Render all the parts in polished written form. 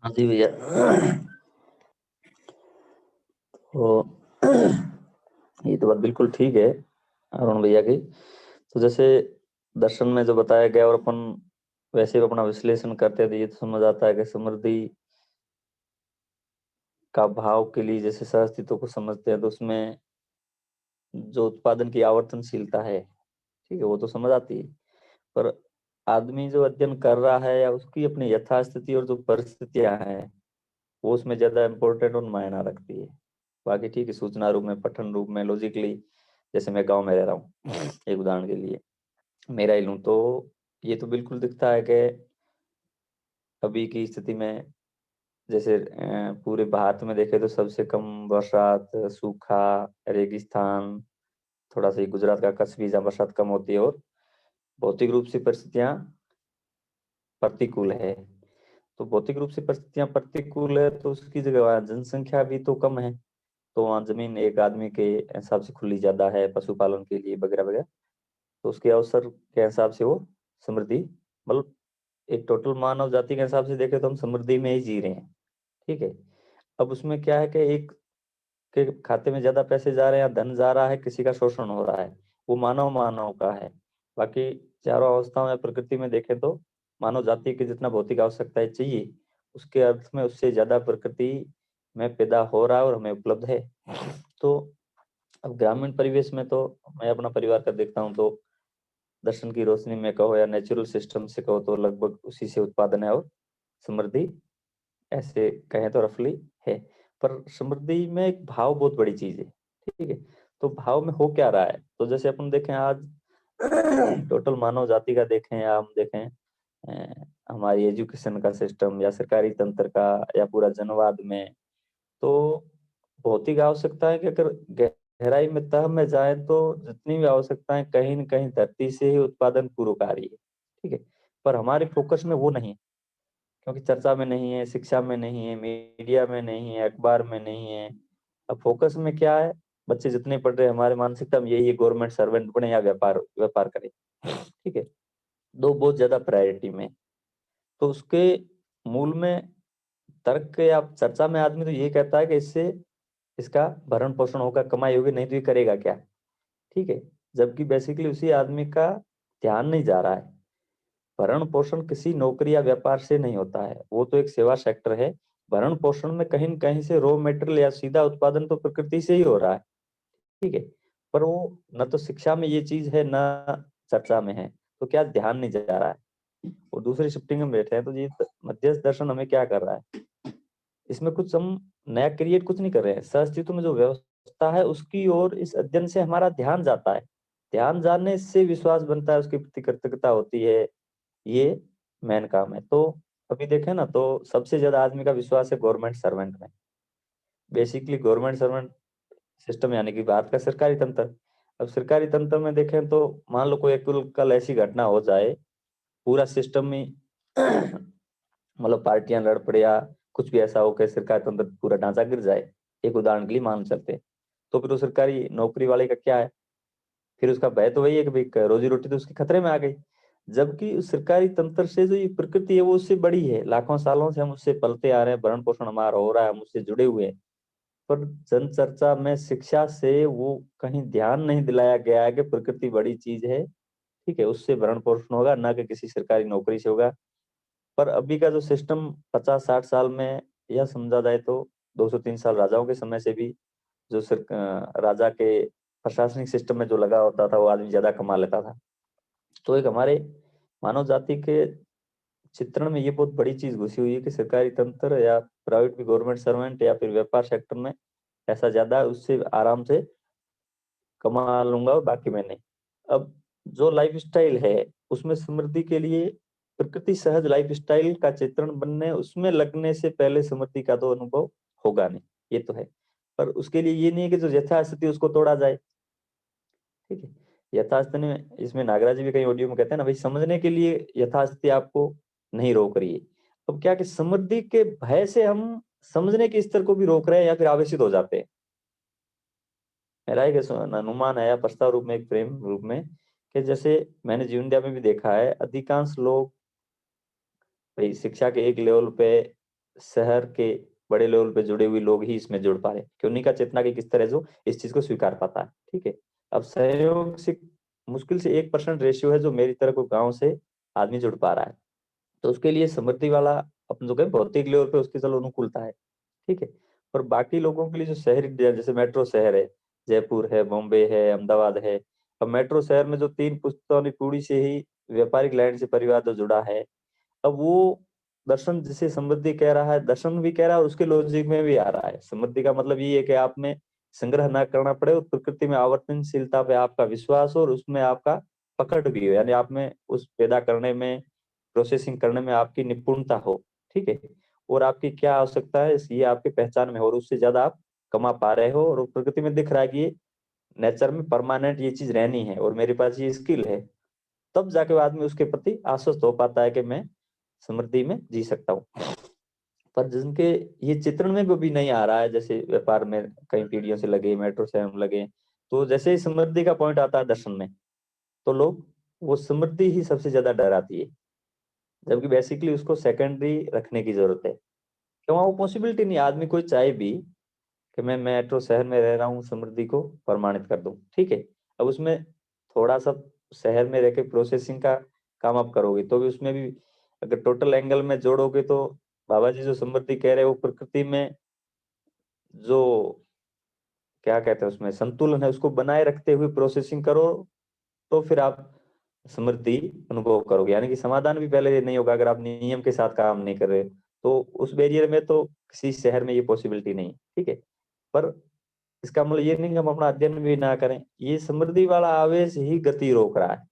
हाँ जी भैया। तो ये तो बात बिल्कुल ठीक है अरुण भैया की। तो जैसे दर्शन में जो बताया गया और अपन वैसे भी अपना विश्लेषण करते हैं तो ये तो समझ आता है कि समृद्धि का भाव के लिए जैसे सहअस्तित्व को समझते हैं तो उसमें जो उत्पादन की आवर्तनशीलता है, ठीक है, वो तो समझ आती है। पर आदमी जो अध्ययन कर रहा है या उसकी अपनी यथास्थिति और जो परिस्थितियां हैं वो उसमें ज्यादा इम्पोर्टेंट और मायना रखती है। बाकी ठीक है, सूचना रूप में, पठन रूप में, लॉजिकली, जैसे मैं गांव में रह रहा हूँ एक उदाहरण के लिए मेरा ही लूँ तो ये तो बिल्कुल दिखता है कि अभी की स्थिति में जैसे पूरे भारत में देखे तो सबसे कम बरसात, सूखा, रेगिस्तान, थोड़ा सा गुजरात का कच्छ भी जहाँ बरसात कम होती है और भौतिक रूप से परिस्थितियां प्रतिकूल है। तो भौतिक रूप से परिस्थितियां प्रतिकूल है तो उसकी जगह वहाँ जनसंख्या भी तो कम है, तो वहाँ जमीन एक आदमी के हिसाब से खुली ज्यादा है पशुपालन के लिए वगैरह वगैरह। तो उसके अवसर के हिसाब से वो समृद्धि, मतलब एक टोटल मानव जाति के हिसाब से देखें तो हम समृद्धि में ही जी रहे हैं, ठीक है। अब उसमें क्या है कि एक के खाते में ज्यादा पैसे जा रहे हैं या धन जा रहा है, किसी का शोषण हो रहा है, वो मानव मानव का है। बाकी चारों अवस्थाओं में प्रकृति में देखें तो मानव जाति की जितना भौतिक आवश्यकताएं चाहिए उसके अर्थ में उससे ज्यादा प्रकृति में पैदा हो रहा है और हमें उपलब्ध है। तो अब ग्रामीण परिवेश में तो मैं अपना परिवार का देखता हूँ तो दर्शन की रोशनी में कहो या नेचुरल सिस्टम से कहो तो लगभग उसी से उत्पादन है और समृद्धि ऐसे कहें तो रफली है। पर समृद्धि में एक भाव बहुत बड़ी चीज है, ठीक है। तो भाव में हो क्या रहा है, तो जैसे अपन देखें आज टोटल मानव जाति का देखें या हम देखें हमारी एजुकेशन का सिस्टम या सरकारी तंत्र का या पूरा जनवाद में, तो भौतिक आवश्यकताएं कि अगर गहराई में तह में जाए तो जितनी भी आवश्यकताएं कहीं न कहीं धरती से ही उत्पादन पूर्वकारी है, ठीक है। पर हमारे फोकस में वो नहीं है, क्योंकि चर्चा में नहीं है, शिक्षा में नहीं है, मीडिया में नहीं है, अखबार में नहीं है। अब फोकस में क्या है, बच्चे जितने पढ़ रहे हैं हमारे मानसिकता में यही है, गवर्नमेंट सर्वेंट बने या व्यापार व्यापार करे, ठीक है। दो बहुत ज्यादा प्रायोरिटी में। तो उसके मूल में तर्क या चर्चा में आदमी तो ये कहता है कि इससे इसका भरण पोषण होगा, कमाई होगी, नहीं तो ये करेगा क्या, ठीक है। जबकि बेसिकली उसी आदमी का ध्यान नहीं जा रहा है। भरण पोषण किसी नौकरी या व्यापार से नहीं होता है, वो तो एक सेवा सेक्टर है। भरण पोषण में कहीं न कहीं से रॉ मेटेरियल या सीधा उत्पादन तो प्रकृति से ही हो रहा है, ठीक है। पर वो न तो शिक्षा में ये चीज है न चर्चा में है, तो क्या ध्यान नहीं जा रहा है। और दूसरी शिफ्टिंग में बैठे हैं तो ये मध्यस्थ दर्शन हमें क्या कर रहा है, इसमें कुछ हम नया क्रिएट कुछ नहीं कर रहे हैं। सहअस्तित्व में जो व्यवस्था है उसकी ओर इस अध्ययन से हमारा ध्यान जाता है। ध्यान जाने से विश्वास बनता है, उसकी प्रति कृतज्ञता होती है, ये मेन काम है। तो अभी देखें ना तो सबसे ज्यादा आदमी का विश्वास है गवर्नमेंट सर्वेंट में। बेसिकली गवर्नमेंट सर्वेंट सिस्टम यानी कि भारत का सरकारी तंत्र। अब सरकारी तंत्र में देखें तो मान लो कोई कल ऐसी घटना हो जाए, पूरा सिस्टम में मतलब पार्टियां लड़ पड़े या कुछ भी ऐसा हो कि सरकारी तंत्र पूरा ढांचा गिर जाए, एक उदाहरण के लिए मान चलते हैं, तो फिर वो सरकारी नौकरी वाले का क्या है, फिर उसका भय तो वही है कि भाई रोजी रोटी तो उसके खतरे में आ गई। जबकि उस सरकारी तंत्र से जो ये प्रकृति है वो उससे बड़ी है, लाखों सालों से हम उससे पलते आ रहे हैं, भरण पोषण हमारा हो रहा है, हम उससे जुड़े हुए हैं। पर जन चर्चा में शिक्षा से वो कहीं ध्यान नहीं दिलाया गया है कि प्रकृति बड़ी चीज है, ठीक है, उससे भरण पोषण होगा ना कि किसी सरकारी नौकरी से होगा। पर अभी का जो सिस्टम 50-60 साल में यह समझा जाए तो 200-300 साल राजाओं के समय से भी जो राजा के प्रशासनिक सिस्टम में जो लगा होता था वो आदमी ज्यादा कमा लेता था। तो एक हमारे मानव जाति के चित्रण में ये बहुत बड़ी चीज घुसी हुई है कि सरकारी तंत्र या प्राइवेट भी, गवर्नमेंट सर्वेंट या फिर व्यापार सेक्टर में ऐसा ज्यादा है, उससे आराम से कमा लूंगा और बाकी मैं नहीं। अब जो लाइफ स्टाइल है उसमें समृद्धि के लिए प्रकृति सहज लाइफ स्टाइल का चित्रण बनने उसमें लगने से पहले समृद्धि का तो अनुभव होगा नहीं, ये तो है। पर उसके लिए ये नहीं है कि जो यथास्थिति उसको तोड़ा जाए, ठीक है। यथास्थिति में इसमें नागराज जी भी कहीं ऑडियो में कहते हैं ना भाई, समझने के लिए यथास्थिति आपको नहीं रोक रही है। अब क्या कि समृद्धि के भय से हम समझने के स्तर को भी रोक रहे हैं या फिर आवेशित हो जाते हैं। मेरा एक अनुमान है या प्रस्ताव रूप में, एक प्रेम रूप में, कि जैसे मैंने जीवन इंडिया में भी देखा है, अधिकांश लोग भाई शिक्षा के एक लेवल पे शहर के बड़े लेवल पे जुड़े हुए लोग ही इसमें जुड़ पा रहे हैं, कि उन्हीं का चेतना की किस तरह जो इस चीज को स्वीकार पाता है। ठीक है, अब सहयोग से मुश्किल से 1% रेशियो है जो मेरी तरह को गांव से आदमी जुड़ पा रहा है। तो उसके लिए समृद्धि वाला अपन जो कहें भौतिक लेवल पे उसकी चलो अनुकूलता है। ठीक है, और बाकी लोगों के लिए जो शहरी जैसे मेट्रो शहर है, जयपुर है, बॉम्बे है, अहमदाबाद है। अब मेट्रो शहर में जो 3 पुश्तौनी पीढ़ी से ही व्यापारिक लाइन से परिवार जो जुड़ा है, अब वो दर्शन जिसे समृद्धि कह रहा है, दर्शन भी कह रहा है और उसके लॉजिक में भी आ रहा है। समृद्धि का मतलब ये है कि आप में संग्रह ना करना पड़े और प्रकृति में आवर्तनशीलता पे आपका विश्वास हो और उसमें आपका पकड़ भी हो, यानी आप में उस पैदा करने में, प्रोसेसिंग करने में आपकी निपुणता हो। ठीक है, और आपकी क्या आवश्यकता है ये आपकी पहचान में हो और उससे ज्यादा आप कमा पा रहे हो और प्रकृति में दिख रहा है कि ये नेचर में परमानेंट ये चीज रहनी है और मेरे पास ये स्किल है। तब जाके वो आदमी उसके प्रति आश्वस्त हो पाता है कि मैं समृद्धि में जी सकता हूँ। पर जिनके ये चित्रण में भी नहीं आ रहा है, जैसे व्यापार में कई पीढ़ियों से लगे, मेट्रो शहर में लगे, तो जैसे ही समृद्धि का पॉइंट आता है दर्शन में, तो लोग वो समृद्धि ही सबसे ज्यादा डराती है, जबकि बेसिकली उसको सेकेंडरी रखने की जरूरत है। क्यों, वो पॉसिबिलिटी नहीं, आदमी कोई चाहे भी कि मैं मेट्रो शहर में रह रहा हूँ, समृद्धि को प्रमाणित कर दूं। ठीक है, अब उसमें थोड़ा सा शहर में रह के प्रोसेसिंग का काम आप करोगे तो भी उसमें भी अगर टोटल एंगल में जोड़ोगे तो बाबा जी जो समृद्धि कह रहे हैं वो प्रकृति में जो क्या कहते हैं उसमें संतुलन है उसको बनाए रखते हुए प्रोसेसिंग करो, तो फिर आप समृद्धि अनुभव करोगे। यानी कि समाधान भी पहले नहीं होगा अगर आप नियम के साथ काम नहीं कर रहे, तो उस बैरियर में तो किसी शहर में ये पॉसिबिलिटी नहीं है। ठीक है, पर इसका मतलब ये नहीं कि हम अपना अध्ययन भी ना करें, ये समृद्धि वाला आवेश ही गति रोक रहा है।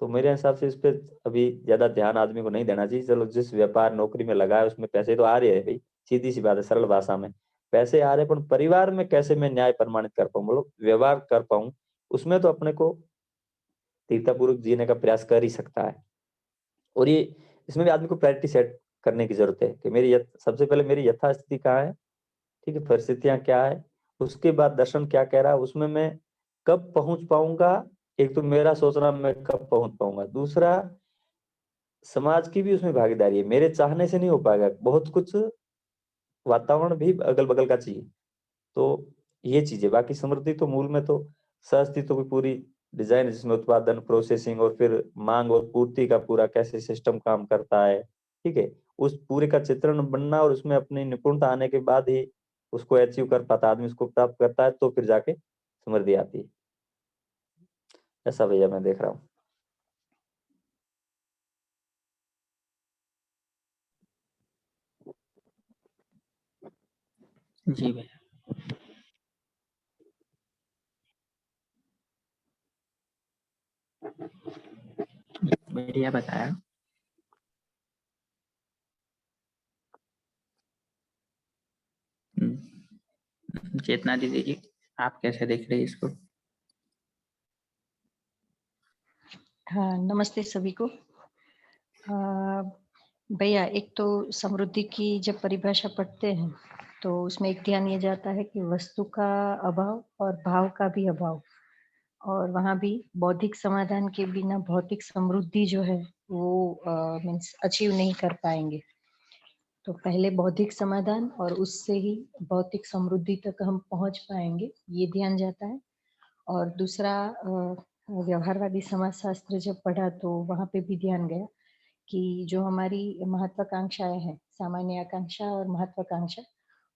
तो मेरे हिसाब से इस पे अभी ज्यादा ध्यान आदमी को नहीं देना चाहिए। चलो जिस व्यापार नौकरी में लगा है उसमें पैसे तो आ रहे हैं भाई, सीधी सी बात है, सरल भाषा में पैसे आ रहे हैं, पर परिवार में कैसे मैं न्याय प्रमाणित कर पाऊँ, मतलब व्यवहार कर पाऊँ, उसमें तो अपने को तीर्थपूर्वक जीने का प्रयास कर ही सकता है। और ये इसमें भी आदमी को प्रायोरिटी सेट करने की जरूरत है कि मेरी सबसे पहले मेरी यथास्थिति कहाँ है, ठीक है, परिस्थितियां क्या है, उसके बाद दर्शन क्या कह रहा है, उसमें मैं कब पहुंच पाऊंगा। एक तो मेरा सोचना मैं कब पहुंच पाऊंगा, दूसरा समाज की भी उसमें भागीदारी है, मेरे चाहने से नहीं हो पाएगा, बहुत कुछ वातावरण भी अगल बगल का चाहिए। तो ये चीजें, बाकी समृद्धि तो मूल में तो सहअस्तित्व की पूरी डिजाइन है, जिसमें उत्पादन, प्रोसेसिंग और फिर मांग और पूर्ति का पूरा कैसे सिस्टम काम करता है। ठीक है, उस पूरे का चित्रण बनना और उसमें अपनी निपुणता आने के बाद ही उसको अचीव कर पाता आदमी, उसको प्राप्त करता है, तो फिर जाके समृद्धि आती है। ऐसा भैया मैं देख रहा हूँ। जी भैया, बढ़िया बताया। चेतना दीदी जी, आप कैसे देख रहे हैं इसको? हाँ, नमस्ते सभी को। भैया, एक तो समृद्धि की जब परिभाषा पढ़ते हैं तो उसमें एक ध्यान ये जाता है कि वस्तु का अभाव और भाव का भी अभाव, और वहाँ भी बौद्धिक समाधान के बिना भौतिक समृद्धि जो है वो मीन्स अचीव नहीं कर पाएंगे। तो पहले बौद्धिक समाधान और उससे ही भौतिक समृद्धि तक हम पहुंच पाएंगे, ये ध्यान जाता है। और दूसरा व्यवहारवादी समाजशास्त्र जब पढ़ा तो वहाँ पे भी ध्यान गया कि जो हमारी महत्वाकांक्षाएं हैं, सामान्य आकांक्षा और महत्वाकांक्षा,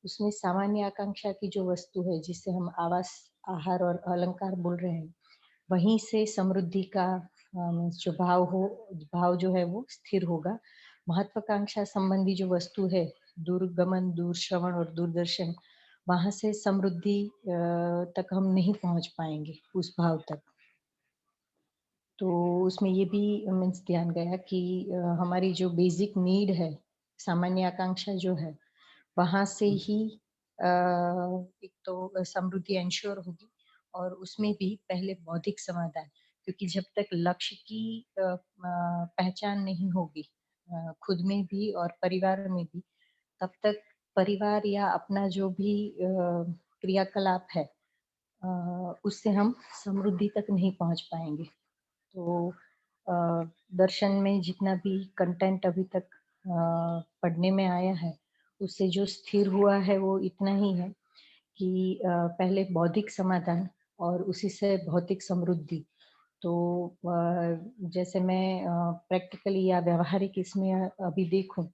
उसमें सामान्य आकांक्षा की जो वस्तु है जिससे हम आवास, आहार और अलंकार बोल रहे हैं, वहीं से समृद्धि का जो भाव जो है वो स्थिर होगा। महत्वाकांक्षा संबंधी जो वस्तु है, दूरगमन, दूरश्रवण और दूरदर्शन, वहां से समृद्धि तक हम नहीं पहुंच पाएंगे, उस भाव तक। तो उसमें ये भी मीन्स ध्यान गया कि हमारी जो बेसिक नीड है, सामान्य आकांक्षा जो है, वहां से ही एक तो समृद्धि इंश्योर होगी। और उसमें भी पहले बौद्धिक समाधान, क्योंकि जब तक लक्ष्य की पहचान नहीं होगी खुद में भी और परिवार में भी, तब तक परिवार या अपना जो भी क्रियाकलाप है उससे हम समृद्धि तक नहीं पहुंच पाएंगे। तो अ, दर्शन में जितना भी कंटेंट अभी तक पढ़ने में आया है, उससे जो स्थिर हुआ है वो इतना ही है कि पहले बौद्धिक समाधान और उसी से भौतिक समृद्धि। तो जैसे मैं प्रैक्टिकली या व्यावहारिक इसमें अभी देखूँ,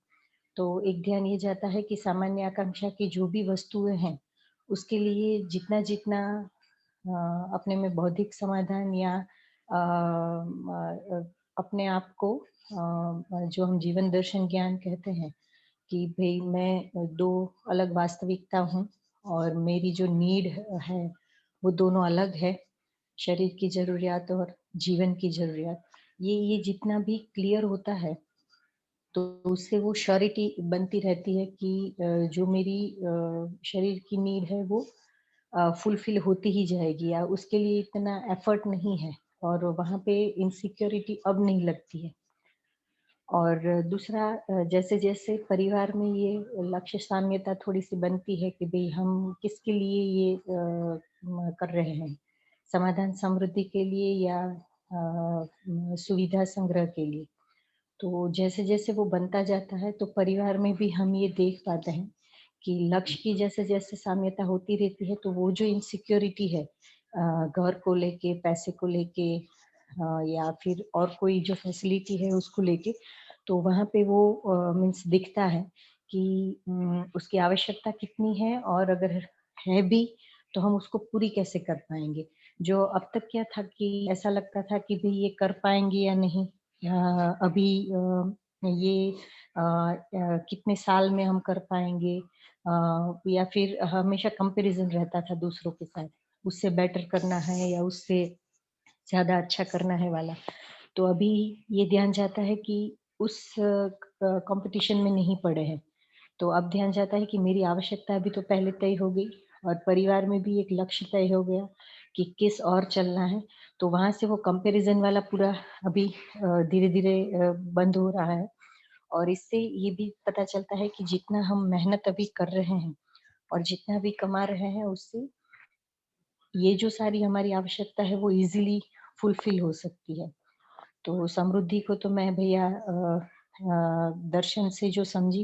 तो एक ध्यान ये जाता है कि सामान्य आकांक्षा की जो भी वस्तुएँ हैं, उसके लिए जितना-जितना अपने में बौद्धिक समाधान या अपने आप को जो हम जीवन दर्शन ज्ञान कहते हैं कि भई मैं 2 अलग वास्तविकता हूँ और मेरी जो नीड है, वो दोनों अलग है, शरीर की ज़रूरियात और जीवन की ज़रूरियात। ये जितना भी क्लियर होता है, तो उससे वो श्योरिटी बनती रहती है कि जो मेरी शरीर की नीड है वो फुलफिल होती ही जाएगी या उसके लिए इतना एफर्ट नहीं है और वहाँ पे इनसिक्योरिटी अब नहीं लगती है। और दूसरा जैसे-जैसे परिवार में ये लक्ष्य साम्यता थोड़ी-सी बनती है कि भई हम किसके लिए ये कर रहे हैं, समाधान समृद्धि के लिए या सुविधा संग्रह के लिए। तो जैसे-जैसे वो बनता जाता है तो परिवार में भी हम ये देख पाते हैं कि लक्ष्य की जैसे-जैसे साम्यता होती रहती है तो वो जो इनसिक्योरिटी है घर को लेके, पैसे को लेके या फिर और कोई जो फैसिलिटी है उसको लेके, तो वहाँ पे वो मीन्स दिखता है कि उसकी आवश्यकता कितनी है और अगर है भी तो हम उसको पूरी कैसे कर पाएँगे। जो अब तक क्या था कि ऐसा लगता था कि भई ये कर पाएँगे या नहीं अभी ये कितने साल में हम कर पाएँगे या फिर हमेशा कंपैरिज़न रहता था दूसरों के साथ, उससे बेटर करना है या उससे ज़्यादा अच्छा करना है वाला। तो अभी ये ध्यान जाता है कि उस कॉम्पिटिशन में नहीं पड़े हैं। तो अब ध्यान जाता है कि मेरी आवश्यकता अभी तो पहले तय हो गई और परिवार में भी एक लक्ष्य तय हो गया कि किस ओर चलना है। तो वहाँ से वो कंपैरिज़न वाला पूरा अभी धीरे-धीरे बंद हो रहा है और इससे ये भी पता चलता है कि जितना हम मेहनत अभी कर रहे हैं और जितना भी कमा रहे हैं उससे ये जो सारी हमारी आवश्यकता है वो ईज़िली फुलफ़िल हो सकती है। तो समृद्धि को तो मैं भैया दर्शन से जो समझी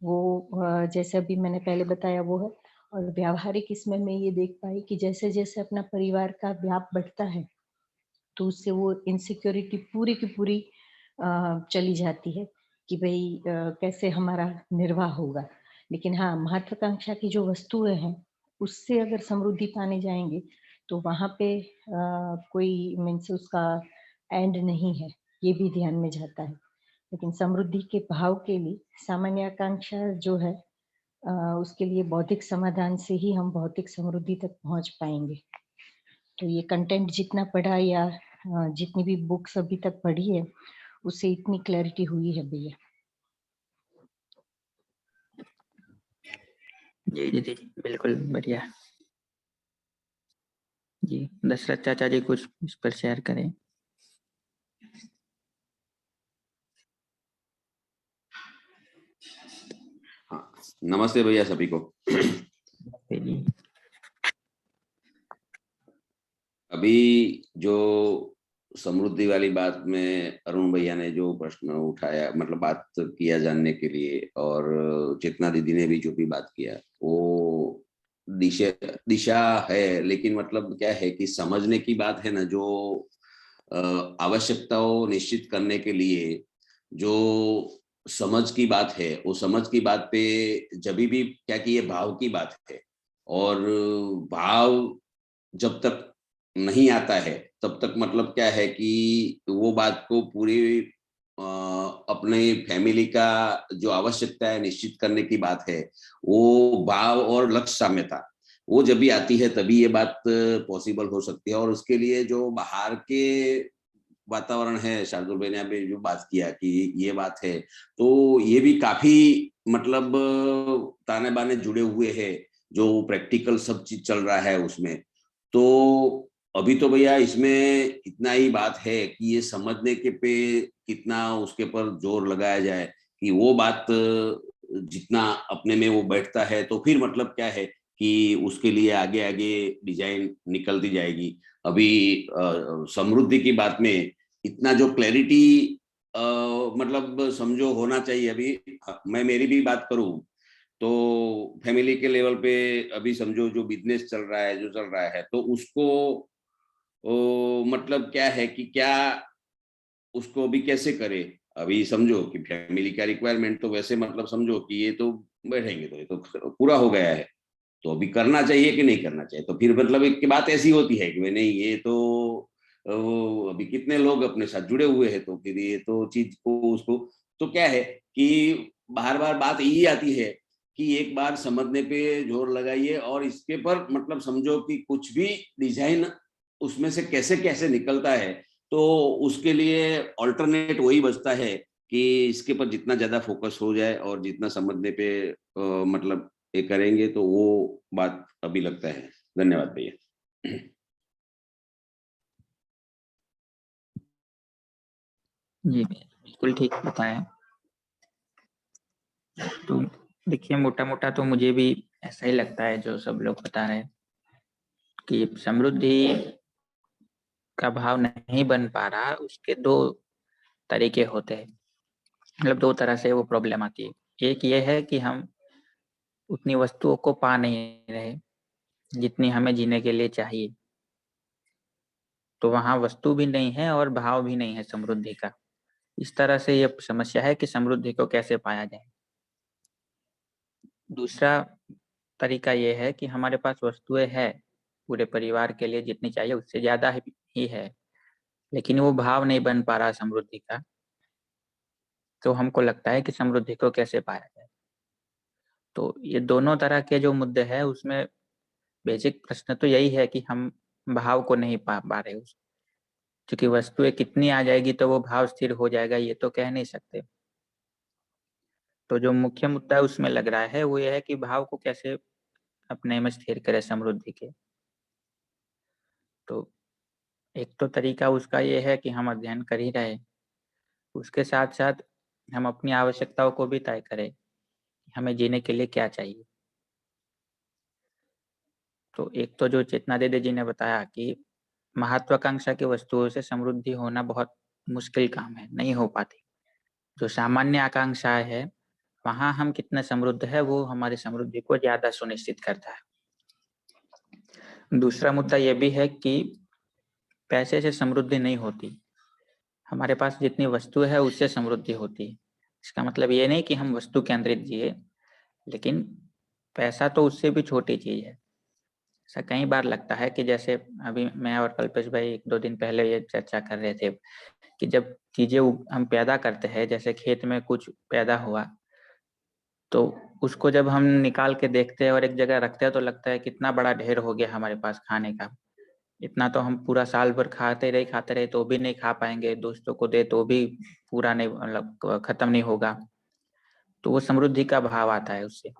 वो जैसे अभी मैंने पहले बताया वो है और व्यावहारिक इसमें मैं ये देख पाई कि जैसे-जैसे अपना परिवार का व्याप बढ़ता है, तो उससे वो इनसिक्योरिटी पूरी की पूरी चली जाती है कि भई कैसे हमारा निर्वाह होगा। लेकिन हाँ, महत्वाकांक्षा की जो वस्तुएँ हैं, उससे अगर समृद्धि पाने जाएँगे, तो वहाँ पे कोई मीन्स उसका एंड नहीं है, ये भी ध्यान में जाता है। लेकिन समृद्धि के भाव के लिए सामान्य आकांक्षा जो है उसके लिए बौद्धिक समाधान से ही हम भौतिक समृद्धि तक पहुँच पाएँगे। तो ये कंटेंट जितना पढ़ा या जितनी भी बुक्स अभी तक पढ़ी है, उससे इतनी क्लैरिटी हुई है भैया। जी, जी, जी, बिल्कुल बढ़िया। जी, दशरथ चाचा जी कुछ इस पर शेयर करें। हाँ, नमस्ते भैया सभी को। जी, अभी जो समृद्धि वाली बात में अरुण भैया ने जो प्रश्न उठाया, मतलब बात किया जानने के लिए, और चेतना दीदी ने भी जो भी बात किया, वो दिशा दिशा है, लेकिन मतलब क्या है कि समझने की बात है ना, जो आवश्यकताओं निश्चित करने के लिए जो समझ की बात है, वो समझ की बात पे जब भी क्या कि ये भाव की बात है, और भाव जब तक नहीं आता है तब तक मतलब क्या है कि वो बात को पूरी अपने फैमिली का जो आवश्यकता है निश्चित करने की बात है, वो भाव और लक्ष्य साम्यता वो जब भी आती है तभी ये बात पॉसिबल हो सकती है। और उसके लिए जो बाहर के वातावरण है, शार्दुल भाई ने अभी जो बात किया कि ये बात है, तो ये भी काफी मतलब ताने बाने जुड़े हुए हैं, जो प्रैक्टिकल सब चीज चल रहा है उसमें। तो अभी तो भैया इसमें इतना ही बात है कि ये समझने के पे कितना उसके पर जोर लगाया जाए कि वो बात जितना अपने में वो बैठता है, तो फिर मतलब क्या है कि उसके लिए आगे आगे डिजाइन निकलती जाएगी। अभी समृद्धि की बात में इतना जो क्लैरिटी मतलब समझो होना चाहिए। अभी मैं मेरी भी बात करूं तो फैमिली के लेवल पे अभी समझो जो बिजनेस चल रहा है, जो चल रहा है, तो उसको मतलब क्या है कि क्या उसको अभी कैसे करे। अभी समझो कि फैमिली का रिक्वायरमेंट तो वैसे मतलब समझो कि ये तो बैठेंगे तो ये तो पूरा हो गया है, तो अभी करना चाहिए कि नहीं करना चाहिए। तो फिर मतलब एक बात ऐसी होती है कि नहीं ये तो अभी कितने लोग अपने साथ जुड़े हुए हैं, तो फिर ये तो चीज को उसको तो क्या है कि बार बार बात यही आती है कि एक बार समझने पे जोर लगाइए और इसके पर मतलब समझो कि कुछ भी डिजाइन उसमें से कैसे कैसे निकलता है, तो उसके लिए अल्टरनेट वही बचता है कि इसके पर जितना ज्यादा फोकस हो जाए और जितना समझने पे मतलब ये करेंगे तो वो बात अभी लगता है। धन्यवाद भैया। जी भैया, बिल्कुल ठीक बताया। तो देखिए, मोटा मोटा तो मुझे भी ऐसा ही लगता है जो सब लोग बता रहे हैं कि समृद्धि का भाव नहीं बन पा रहा, उसके दो तरीके होते हैं। मतलब दो तरह से वो प्रॉब्लम आती है। एक ये है कि हम उतनी वस्तुओं को पा नहीं रहे जितनी हमें जीने के लिए चाहिए, तो वहां वस्तु भी नहीं है और भाव भी नहीं है समृद्धि का। इस तरह से ये समस्या है कि समृद्धि को कैसे पाया जाए। दूसरा तरीका ये है कि हमारे पास वस्तुएं है पूरे परिवार के लिए जितनी चाहिए उससे ज्यादा ही है, लेकिन वो भाव नहीं बन पा रहा समृद्धि का। तो हमको लगता है कि समृद्धि को कैसे पाया जाए। तो ये दोनों तरह के जो मुद्दे हैं उसमें बेसिक प्रश्न तो यही है कि हम भाव को नहीं पा रहे उस, क्योंकि वस्तुएं कितनी आ जाएगी तो वो भाव स्थिर हो जाएगा ये तो कह नहीं सकते। तो जो मुख्य मुद्दा उसमें लग रहा है वो ये है कि भाव को कैसे अपने में स्थिर करे समृद्धि के। तो एक तो तरीका उसका ये है कि हम अध्ययन कर ही रहे, उसके साथ साथ हम अपनी आवश्यकताओं को भी तय करें कि हमें जीने के लिए क्या चाहिए। तो एक तो जो चेतना दीदी जी ने बताया कि महत्वाकांक्षा की वस्तुओं से समृद्धि होना बहुत मुश्किल काम है, नहीं हो पाती। जो सामान्य आकांक्षाएं है वहां हम कितने समृद्ध है वो हमारी समृद्धि को ज्यादा सुनिश्चित करता है। दूसरा मुद्दा यह भी है कि पैसे से समृद्धि नहीं होती, हमारे पास जितनी वस्तु है उससे समृद्धि होती है। इसका मतलब ये नहीं कि हम वस्तु केंद्रित जिए, लेकिन पैसा तो उससे भी छोटी चीज है। ऐसा कई बार लगता है कि जैसे अभी मैं और कल्पेश भाई 1-2 दिन पहले ये चर्चा कर रहे थे कि जब चीजें हम पैदा करते हैं, जैसे खेत में कुछ पैदा हुआ तो उसको जब हम निकाल के देखते हैं और एक जगह रखते हैं तो लगता है कितना बड़ा ढेर हो गया हमारे पास खाने का। इतना तो हम पूरा साल भर खाते रहे तो भी नहीं खा पाएंगे, दोस्तों को दे तो भी पूरा नहीं, मतलब खत्म नहीं होगा। तो वो समृद्धि का भाव आता है उससे।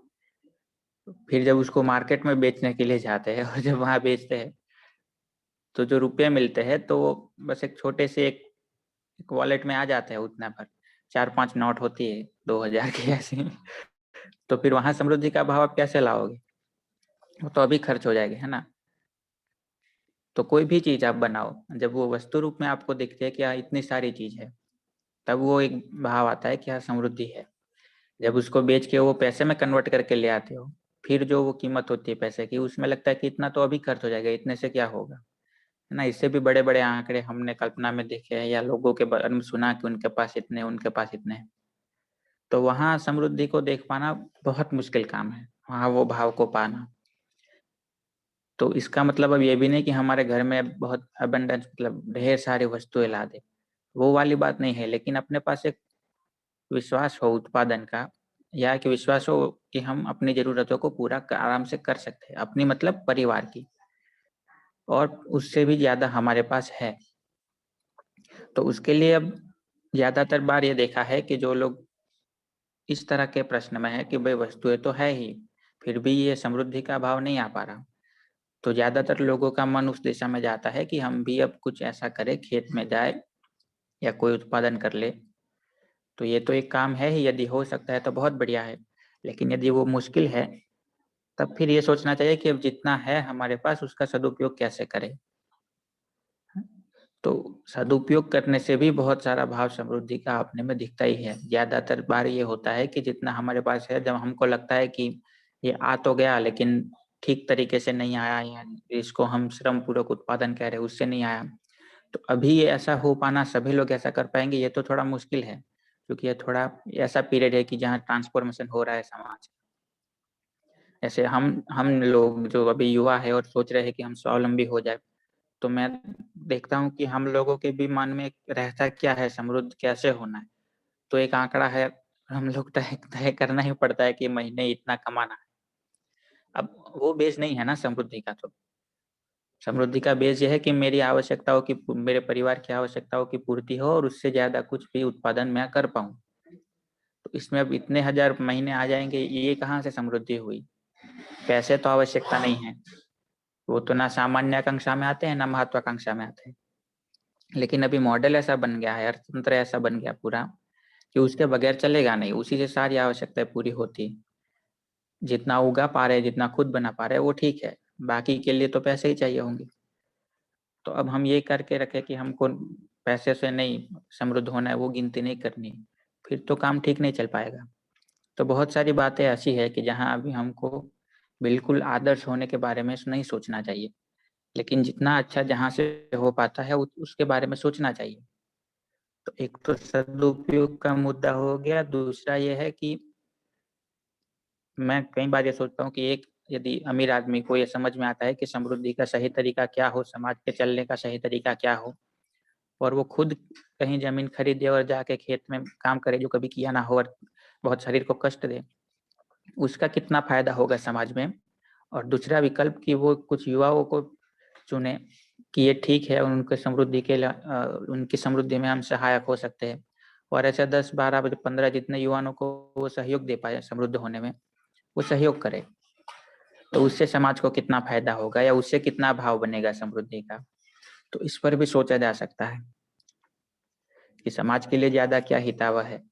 फिर जब उसको मार्केट में बेचने के लिए जाते हैं और जब वहां बेचते हैं तो जो रुपए मिलते हैं तो वो बस एक छोटे से एक वॉलेट में आ जाते हैं उतना भर, 4-5 नोट होती है 2000 की ऐसी। तो फिर वहां समृद्धि का भाव आप कैसे लाओगे, वो तो अभी खर्च हो जाएगी, है ना। तो कोई भी चीज आप बनाओ, जब वो वस्तु रूप में आपको दिखती है कि हाँ इतनी सारी चीज है, तब वो एक भाव आता है कि हाँ समृद्धि है। जब उसको बेच के वो पैसे में कन्वर्ट करके ले आते हो, फिर जो वो कीमत होती है पैसे की उसमें लगता है कि इतना तो अभी खर्च हो जाएगा, इतने से क्या होगा, है ना। इससे भी बड़े बड़े आंकड़े हमने कल्पना में देखे हैं या लोगों के बारे में सुना कि उनके पास इतने, उनके पास इतने। तो वहां समृद्धि को देख पाना बहुत मुश्किल काम है, वहां वो भाव को पाना। तो इसका मतलब अब ये भी नहीं कि हमारे घर में बहुत अबंडेंस, मतलब ढेर सारी वस्तुएं ला दे, वो वाली बात नहीं है, लेकिन अपने पास एक विश्वास हो उत्पादन का, या कि विश्वास हो कि हम अपनी जरूरतों को पूरा आराम से कर सकते हैं, अपनी मतलब परिवार की, और उससे भी ज्यादा हमारे पास है। तो उसके लिए अब ज्यादातर बार ये देखा है कि जो लोग इस तरह के प्रश्न में है कि भाई वस्तुएं तो है ही फिर भी ये समृद्धि का भाव नहीं आ पा रहा, तो ज्यादातर लोगों का मन उस दिशा में जाता है कि हम भी अब कुछ ऐसा करें, खेत में जाए या कोई उत्पादन कर ले। तो ये तो एक काम है ही, यदि हो सकता है तो बहुत बढ़िया है, लेकिन यदि वो मुश्किल है तब फिर ये सोचना चाहिए कि अब जितना है हमारे पास उसका सदुपयोग कैसे करें। तो सदुपयोग करने से भी बहुत सारा भाव समृद्धि का अपने में दिखता ही है। ज्यादातर बार ये होता है कि जितना हमारे पास है, जब हमको लगता है कि ये आ तो गया लेकिन ठीक तरीके से नहीं आया, या इसको हम श्रम पूर्वक उत्पादन कह रहे हैं उससे नहीं आया, तो अभी ये ऐसा हो पाना, सभी लोग ऐसा कर पाएंगे, ये तो थोड़ा मुश्किल है, क्योंकि ये थोड़ा ऐसा पीरियड है कि जहाँ ट्रांसफॉर्मेशन हो रहा है समाज। ऐसे हम लोग जो अभी युवा है और सोच रहे हैं कि हम स्वावलंबी हो जाए, तो मैं देखता हूँ कि हम लोगों के भी मन में रहता क्या है, समृद्ध कैसे होना है। तो एक आंकड़ा है, हम लोग तय तय करना ही पड़ता है कि महीने इतना कमाना है। अब वो बेस नहीं है ना समृद्धि का। तो समृद्धि का बेस यह है कि मेरी आवश्यकताओं की, मेरे परिवार की आवश्यकताओं की पूर्ति हो और उससे ज्यादा कुछ भी उत्पादन मैं कर पाऊं। तो इसमें अब इतने हजार महीने आ जाएंगे, ये कहाँ से समृद्धि हुई? पैसे तो आवश्यकता नहीं है, वो तो ना सामान्य आकांक्षा में आते हैं ना महत्वाकांक्षा में आते हैं। लेकिन अभी मॉडल ऐसा बन गया है, अर्थतंत्र ऐसा बन गया पूरा, कि उसके बगैर चलेगा नहीं, उसी से सारी आवश्यकताएं पूरी होती। जितना उगा पा रहे, जितना खुद बना पा रहे वो ठीक है, बाकी के लिए तो पैसे ही चाहिए होंगे। तो अब हम ये करके रखे कि हमको पैसे से नहीं समृद्ध होना है, वो गिनती नहीं करनी, फिर तो काम ठीक नहीं चल पाएगा। तो बहुत सारी बातें ऐसी है कि जहाँ अभी हमको बिल्कुल आदर्श होने के बारे में नहीं सोचना चाहिए, लेकिन जितना अच्छा जहाँ से हो पाता है उसके बारे में सोचना चाहिए। तो एक तो सदुपयोग का मुद्दा हो गया, दूसरा ये है कि मैं कई बार ये सोचता हूँ कि एक यदि अमीर आदमी को ये समझ में आता है कि समृद्धि का सही तरीका क्या हो, समाज के चलने का सही तरीका क्या हो, और वो खुद कहीं जमीन खरीदे और जाके खेत में काम करे जो कभी किया ना हो और बहुत शरीर को कष्ट दे, उसका कितना फायदा होगा समाज में। और दूसरा विकल्प कि वो कुछ युवाओं को चुने कि ये ठीक है, उनके समृद्धि के उनकी समृद्धि में हम सहायक हो सकते हैं, और ऐसे 10, 12, 15 जितने युवाओं को वो सहयोग दे पाए समृद्ध होने में, वो सहयोग करे, तो उससे समाज को कितना फायदा होगा या उससे कितना भाव बनेगा समृद्धि का। तो इस पर भी सोचा जा सकता है कि समाज के लिए ज्यादा क्या हितावह है,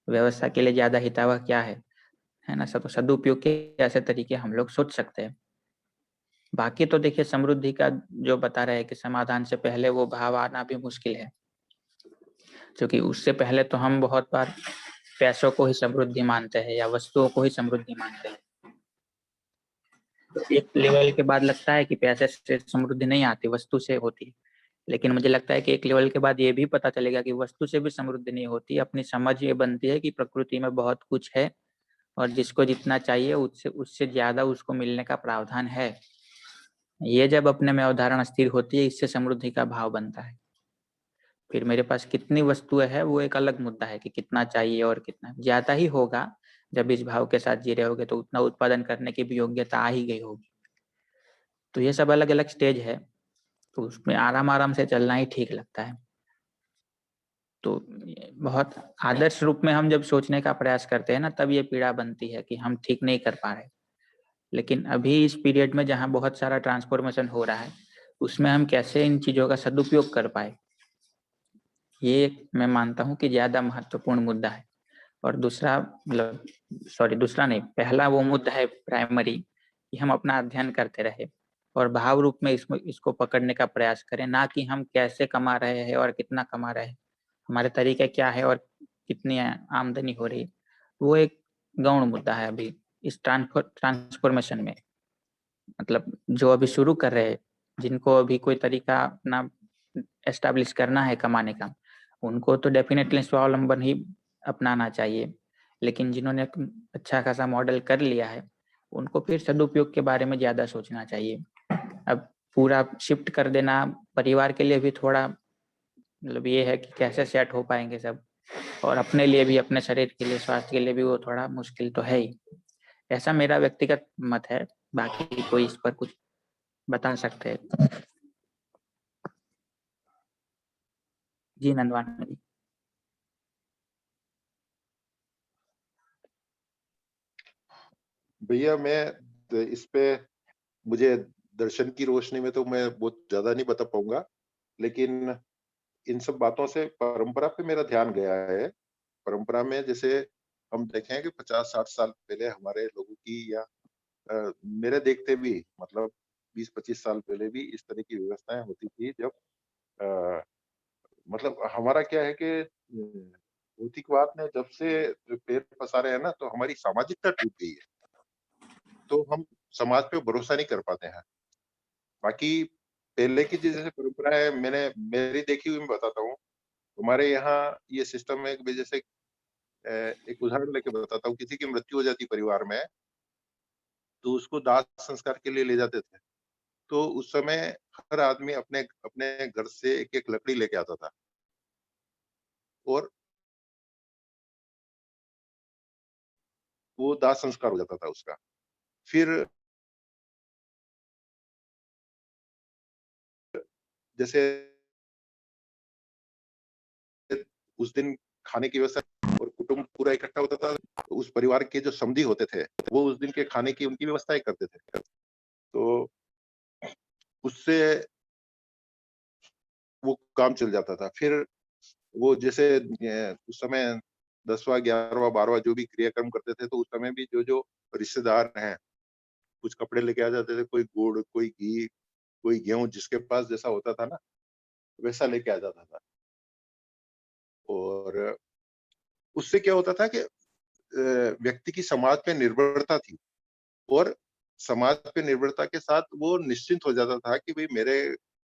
व्यवस्था के लिए ज्यादा हितावह क्या है ना। सब सदुपयोग के ऐसे तरीके हम लोग सोच सकते हैं। बाकी तो देखिए समृद्धि का जो बता रहे हैं कि समाधान से पहले वो भाव आना भी मुश्किल है, क्योंकि उससे पहले तो हम बहुत बार पैसों को ही समृद्धि मानते हैं या वस्तुओं को ही समृद्धि मानते हैं। तो एक लेवल के बाद लगता है कि पैसे से समृद्धि नहीं आती, वस्तु से होती है। लेकिन मुझे लगता है कि एक लेवल के बाद ये भी पता चलेगा कि वस्तु से भी समृद्धि नहीं होती, अपनी समझ ये बनती है कि प्रकृति में बहुत कुछ है और जिसको जितना चाहिए उससे उससे ज्यादा उसको मिलने का प्रावधान है। ये जब अपने में अवधारणा स्थिर होती है, इससे समृद्धि का भाव बनता है। फिर मेरे पास कितनी वस्तुएं है वो एक अलग मुद्दा है कि कितना चाहिए, और कितना ज्यादा ही होगा जब इस भाव के साथ जी रहे होगे तो उतना उत्पादन करने की भी योग्यता आ ही गई होगी। तो ये सब अलग अलग स्टेज है, तो उसमें आराम आराम से चलना ही ठीक लगता है। तो बहुत आदर्श रूप में हम जब सोचने का प्रयास करते हैं ना, तब ये पीड़ा बनती है कि हम ठीक नहीं कर पा रहे। लेकिन अभी इस पीरियड में जहाँ बहुत सारा ट्रांसफॉर्मेशन हो रहा है, उसमें हम कैसे इन चीजों का सदुपयोग कर पाए, ये मैं मानता हूँ कि ज्यादा महत्वपूर्ण मुद्दा है। और दूसरा मतलब सॉरी दूसरा नहीं, पहला वो मुद्दा है प्राइमरी, कि हम अपना अध्ययन करते रहे और भाव रूप में इसको पकड़ने का प्रयास करें, ना कि हम कैसे कमा रहे हैं और कितना कमा रहे हैं, हमारे तरीके क्या है और कितनी आमदनी हो रही है। वो एक गौण मुद्दा है अभी इस ट्रांसफॉर्मेशन में। मतलब जो अभी शुरू कर रहे हैं, जिनको अभी कोई तरीका अपना एस्टैब्लिश करना है कमाने का, उनको तो डेफिनेटली स्वावलंबन ही अपनाना चाहिए। लेकिन जिन्होंने अच्छा खासा मॉडल कर लिया है, उनको फिर सदुपयोग के बारे में ज्यादा सोचना चाहिए। अब पूरा शिफ्ट कर देना परिवार के लिए भी थोड़ा मतलब ये है कि कैसे सेट हो पाएंगे सब, और अपने लिए भी, अपने शरीर के लिए, स्वास्थ्य के लिए भी वो थोड़ा मुश्किल तो है ही। ऐसा मेरा व्यक्तिगत मत है, बाकी कोई इस पर कुछ बता सकते हैं। जी नंदवान जी। भैया मैं इस पे, मुझे दर्शन की रोशनी में तो मैं बहुत ज्यादा नहीं बता पाऊंगा, लेकिन इन सब बातों से परंपरा पे मेरा ध्यान गया है। परंपरा में जैसे हम देखें कि 50-60 साल पहले हमारे लोगों की, या मेरे देखते भी मतलब 20-25 साल पहले भी इस तरह की व्यवस्थाएं होती थी, जब मतलब हमारा क्या है कि भौतिकवाद ने जब से पैर पसारे हैं ना, तो हमारी सामाजिकता टूट गई है। तो हम समाज पे भरोसा नहीं कर पाते हैं। बाकी पहले की जैसे परंपरा है, मैंने मेरी देखी हुई मैं बताता हूँ। हमारे यहाँ ये सिस्टम है कि भाई जैसे एक उदाहरण लेके बताता हूँ, किसी की मृत्यु हो जाती परिवार में, तो उसको दाह संस्कार के लिए ले जाते थे। तो उस समय हर आदमी अपने अपने घर से एक-एक लकड़ी लेके आता था और वो दाह संस्कार हो जाता था उसका। फिर जैसे उस दिन खाने की व्यवस्था और कुटुंब पूरा इकट्ठा होता था, तो उस परिवार के जो समधी होते थे, वो उस दिन के खाने की उनकी व्यवस्थाएँ करते थे। तो उससे वो काम चल जाता था। फिर वो जैसे उस समय 10वाँ, 11वाँ, 12वाँ जो भी क्रियाक्रम करते थे, तो उस समय भी जो-जो रिश्तेदार हैं, कुछ कपड़े लेके आ जाते थे, कोई गुड़, कोई घी, कोई गेहूँ, जिसके पास जैसा होता था ना, वैसा लेके आ जाता था। और उससे क्या होता था कि व्यक्ति की समाज पे निर्भरता थी और समाज पे निर्भरता के साथ वो निश्चिंत हो जाता था कि भई मेरे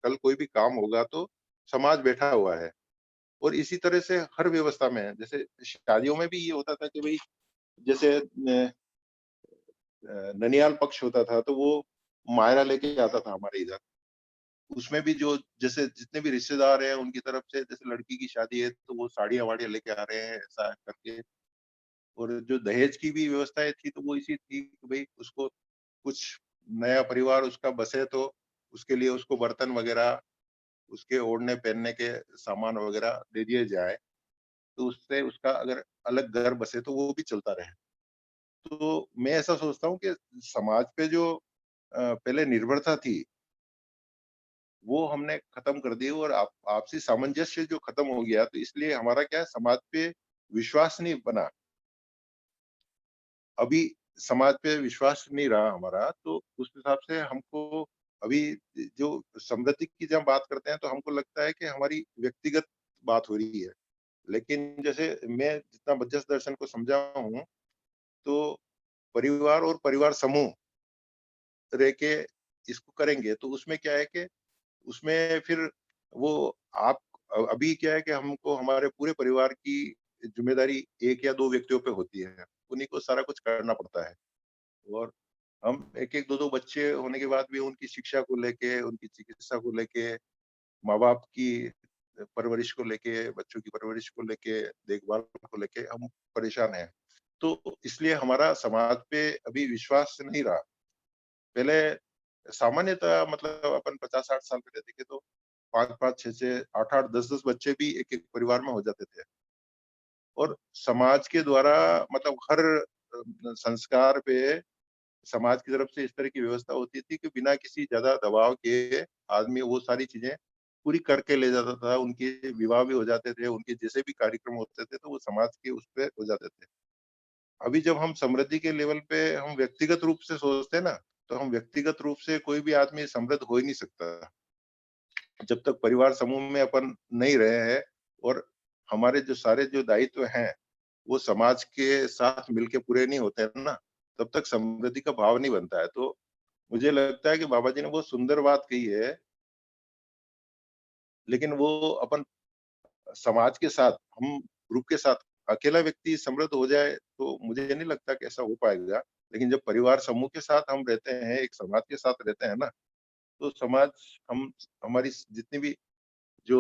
कल कोई भी काम होगा तो समाज बैठा हुआ है। और इसी तरह से हर व्यवस्था में है। जैसे शादियों में भी ये होता था कि भई जैसे ननिहाल पक्ष होता था, तो वो मायरा लेके आता था हमारे इधर। उसमें भी जो जैसे जितने भी रिश्तेदार हैं उनकी तरफ से, जैसे लड़की की शादी है तो वो साड़ियाँ-वाड़ियाँ लेके आ रहे हैं, ऐसा करके। और जो दहेज की भी व्यवस्थाएँ थी, तो वो इसी थी कि भई उसको कुछ नया परिवार उसका बसे तो उसके लिए उसको बर्तन वगैरह, उसके ओढ़ने-पहनने के सामान वगैरह दे दिए जाए, तो उससे उसका अगर अलग घर बसे तो वो भी चलता रहे। तो मैं ऐसा सोचता हूँ कि समाज पे जो पहले निर्भरता थी, वो हमने खत्म कर दी और आपसी सामंजस्य जो खत्म हो गया, तो इसलिए हमारा क्या है, समाज पे विश्वास नहीं बना। अभी समाज पे विश्वास नहीं रहा हमारा, तो उस हिसाब से हमको अभी जो समृद्धि की जब बात करते हैं, तो हमको लगता है कि हमारी व्यक्तिगत बात हो रही है। लेकिन जैसे मैं जितना बचस दर्शन को समझा हूँ, तो परिवार और परिवार समूह रह के इसको करेंगे, तो उसमें क्या है कि उसमें फिर वो आप अभी क्या है कि हमको हमारे पूरे परिवार की ज़िम्मेदारी 1 या 2 व्यक्तियों पे होती है। उन्हीं को सारा कुछ करना पड़ता है और हम 1-1, 2-2 बच्चे होने के बाद भी उनकी शिक्षा को लेके, उनकी चिकित्सा को लेके, माँ-बाप की परवरिश को लेके, बच्चों की परवरिश को लेके, देखभाल को लेके हम परेशान हैं। तो इसलिए हमारा समाज पे अभी विश्वास नहीं रहा। पहले सामान्यतः मतलब अपन 50-60 साल पहले देखें तो 5-5, 6-6, 8-8, 10-10 बच्चे भी एक-एक परिवार में हो जाते थे। और समाज के द्वारा मतलब हर संस्कार पे समाज की तरफ से इस तरह की व्यवस्था होती थी कि बिना किसी ज़्यादा दबाव के आदमी वो सारी चीज़ें पूरी करके ले जाता था। उनके विवाह भी हो जाते थे, उनके जैसे भी कार्यक्रम होते थे, तो वो समाज के उस पे हो जाते थे। अभी जब हम समृद्धि के लेवल पे हम व्यक्तिगत रूप से सोचते हैं ना, तो हम व्यक्तिगत रूप से कोई भी आदमी समृद्ध हो ही नहीं सकता। जब तक परिवार समूह में अपन नहीं रहे हैं और हमारे जो सारे जो दायित्व हैं, वो समाज के साथ मिलके पूरे नहीं होते हैं ना, तब तक समृद्धि का भाव नहीं बनता है। तो मुझे लगता है कि बाबा जी ने बहुत सुंदर बात कही है, लेकिन वो अपन समाज के साथ, हम ग्रुप के साथ, अकेला व्यक्ति समृद्ध हो जाए, तो मुझे नहीं लगता कि ऐसा हो पाएगा। लेकिन जब परिवार समूह के साथ हम रहते हैं, एक समाज के साथ रहते हैं ना, तो समाज हम हमारी जितनी भी जो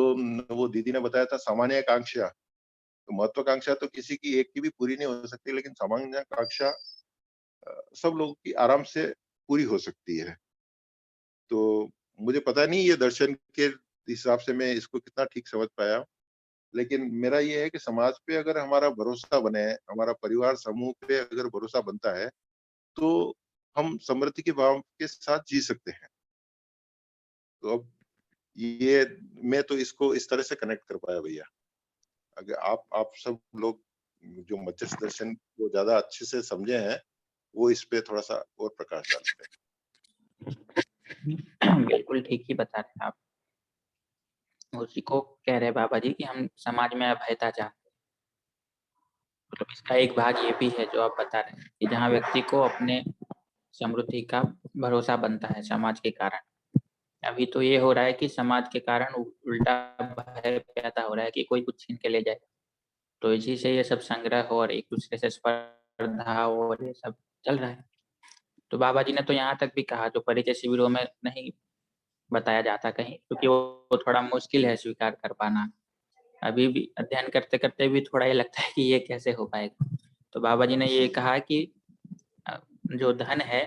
वो दीदी ने बताया था सामान्य आकांक्षा, तो महत्वाकांक्षा तो किसी की एक की भी पूरी नहीं हो सकती, लेकिन सामान्य आकांक्षा सब लोगों की आराम से पूरी हो सकती है। तो मुझे पता नहीं ये दर्शन के हिसाब से मैं इसको कितना ठीक समझ पाया हूँ। लेकिन मेरा ये है कि समाज पे अगर हमारा भरोसा बने, हमारा परिवार समूह पे अगर भरोसा बनता है, तो हम समृद्धि के भाव के साथ जी सकते हैं। तो अब ये मैं तो इसको इस तरह से कनेक्ट कर पाया भैया। अगर आप सब लोग जो मध्यस्थ दर्शन को ज़्यादा अच्छे से समझे हैं, वो इस पे थोड़ा-सा और प्रकाश डाल दें। बिल्कुल ठीक ही बता रहे हैं आप। उसी को कह रहे बाबा जी कि हम समाज में अभयता चाहते हैं। मतलब इसका एक भाग ये भी है जो आप बता रहे हैं कि जहाँ व्यक्ति को अपने समृद्धि का भरोसा बनता है समाज के कारण। अभी तो ये हो रहा है कि समाज के कारण उल्टा भय पैदा हो रहा है कि कोई कुछ छीन के ले जाए। तो इसी से ये सब संग्रह और एक दूसरे से स्पर्धा और ये सब चल रहा है। तो बाबा जी ने तो यहाँ तक भी कहा, जो परिचय शिविरों में नहीं बताया जाता कहीं, क्योंकि वो थोड़ा मुश्किल है स्वीकार कर पाना। अभी भी अध्ययन करते करते भी थोड़ा ये लगता है कि ये कैसे हो पाएगा। तो बाबा जी ने ये कहा कि जो धन है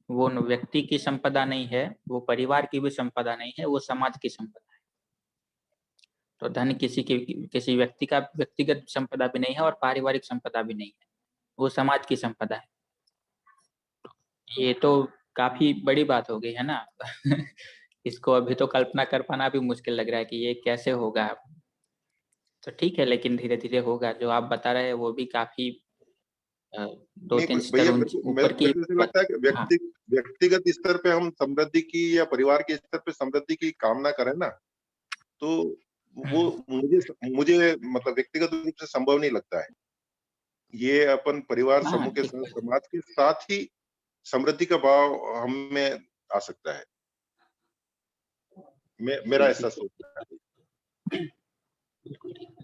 वो व्यक्ति की संपदा नहीं है, वो परिवार की भी संपदा नहीं है, वो समाज की संपदा है। तो धन किसी व्यक्ति का व्यक्तिगत संपदा भी नहीं है और पारिवारिक संपदा भी नहीं है, वो समाज की संपदा है। ये तो काफी बड़ी बात हो गई है ना। इसको अभी तो कल्पना कर पाना भी मुश्किल लग रहा है कि ये कैसे होगा। तो ठीक है, लेकिन धीरे धीरे होगा। जो आप बता रहे हैं वो भी काफी दो नहीं तीन भैया, स्तर मेरे ऊपर की। को ऐसा लगता है कि हाँ, व्यक्तिगत स्तर पे हम समृद्धि की या परिवार के स्तर पे समृद्धि की कामना करें ना, तो वो मुझे मतलब व्यक्तिगत रूप से संभव नहीं लगता है। ये अपन परिवार हाँ, समूह के ठीक साथ, है। समाज के साथ ही समृद्धि का भाव हम में आ सकता है। मेरा जी, ऐसा बिल्कुल, सोचना है। बिल्कुल ठीक।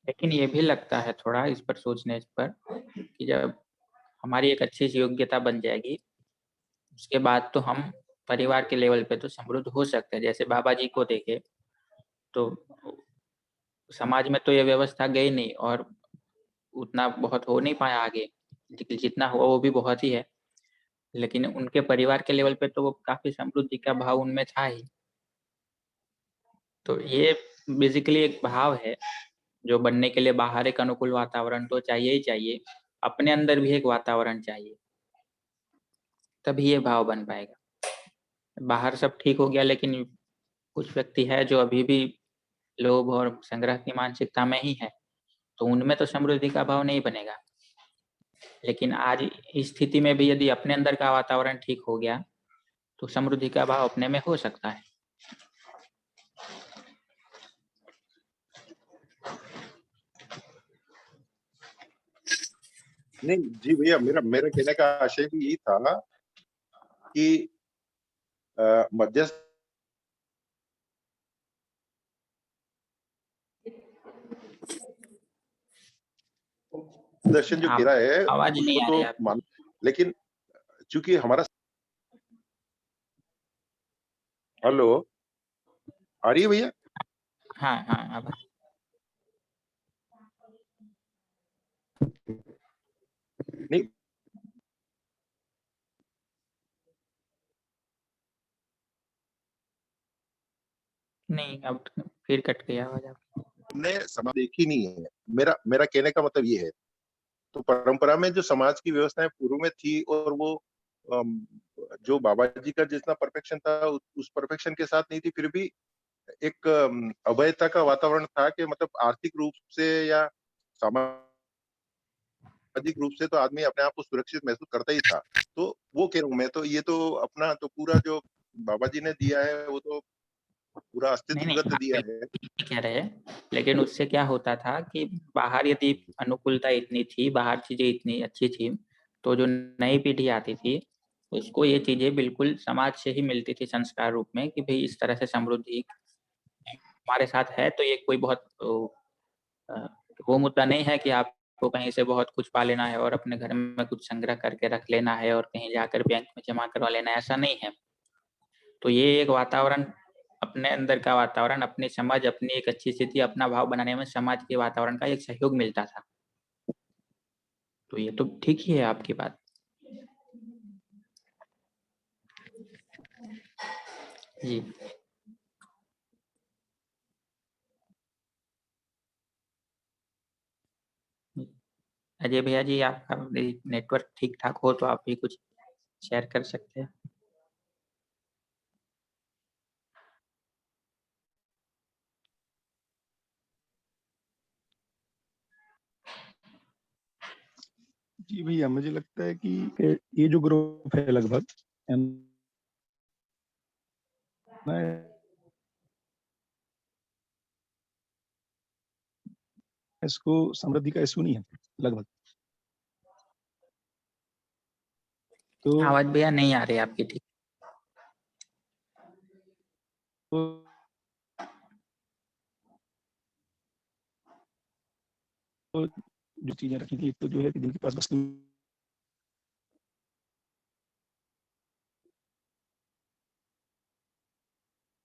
लेकिन ये भी लगता है थोड़ा इस पर सोचने पर कि जब हमारी एक अच्छी सी योग्यता बन जाएगी, उसके बाद तो हम परिवार के लेवल पे तो समृद्ध हो सकते हैं। जैसे बाबा जी को देखे तो समाज में तो ये व्यवस्था गई नहीं और उतना बहुत हो नहीं पाया आगे। जितना हुआ वो भी बहुत ही है। लेकिन उनके परिवार के लेवल पे तो वो काफ़ी समृद्धि का भाव उनमें था ही। तो ये बेसिकली एक भाव है, जो बनने के लिए बाहर एक अनुकूल वातावरण तो चाहिए ही चाहिए, अपने अंदर भी एक वातावरण चाहिए, तभी ये भाव बन पाएगा। बाहर सब ठीक हो गया लेकिन कुछ व्यक्ति है जो अभी भी लोभ और संग्रह की मानसिकता में ही है, तो उनमें तो समृद्धि का भाव नहीं बनेगा। लेकिन आज इस स्थिति में भी यदि अपने अंदर का वातावरण ठीक हो गया, तो समृद्धि का भाव अपने में हो सकता है। नहीं जी भैया, मेरा मेरा कहने का आशय भी यही था कि मध्यस्थ दर्शन जो कह आप रहा है आवाज नहीं उसको आ तो रही आपकी। मान, लेकिन चूंकि हमारा, हेलो, आ रही है भैया? हाँ, हाँ, अब नहीं, नहीं, अब फिर कट गई आवाज आपकी। हमने समाज देखी नहीं है। मेरा मेरा कहने का मतलब ये है, तो परंपरा में जो समाज की व्यवस्थाएं पूर्व में थी और वो अम, जो बाबा जी का जितना परफेक्शन था उस परफेक्शन के साथ नहीं थी, फिर भी एक अभयता का वातावरण था कि मतलब आर्थिक रूप से या सामाजिक रूप से तो आदमी अपने आप को सुरक्षित महसूस करता ही था। तो वो कह रहा हूँ मैं, तो ये तो अपना तो पूरा जो बाबा जी ने दिया है वो तो पूरा नहीं, नहीं, अस्तित्वगत आप दिया है। बिल्कुल ठीक कह रहे हैं, लेकिन उससे क्या होता था कि बाहर यदि अनुकूलता इतनी थी, बाहर चीज़ें इतनी अच्छी थी, तो जो नई पीढ़ी आती थी, उसको ये चीज़ें बिल्कुल समाज से ही मिलती थी संस्कार रूप में कि भई इस तरह से समृद्धि हमारे साथ है, तो ये कोई बहुत अ, वो मुद्दा नहीं है कि आपको कहीं से बहुत कुछ पा लेना है और अपने घर में कुछ संग्रह करके रख लेना है और कहीं जाकर बैंक में जमा करवा लेना है, ऐसा नहीं है। तो ये एक वातावरण, अपने अंदर का वातावरण, अपनी समझ, अपनी एक अच्छी स्थिति, अपना भाव बनाने में समाज के वातावरण का एक सहयोग मिलता था। तो ये तो ठीक ही है आपकी बात। जी। अजय भैया जी, आपका नेटवर्क ठीक-ठाक हो तो आप भी कुछ शेयर कर सकते हैं। जी भैया, मुझे लगता है कि ये जो ग्रुप है लगभग इसको समृद्धि का इशू नहीं है लगभग। तो आवाज भैया नहीं आ रही आपकी ठीक। तो जो चीजें रखी थी, तो जो है कि जिनके पास वस्तु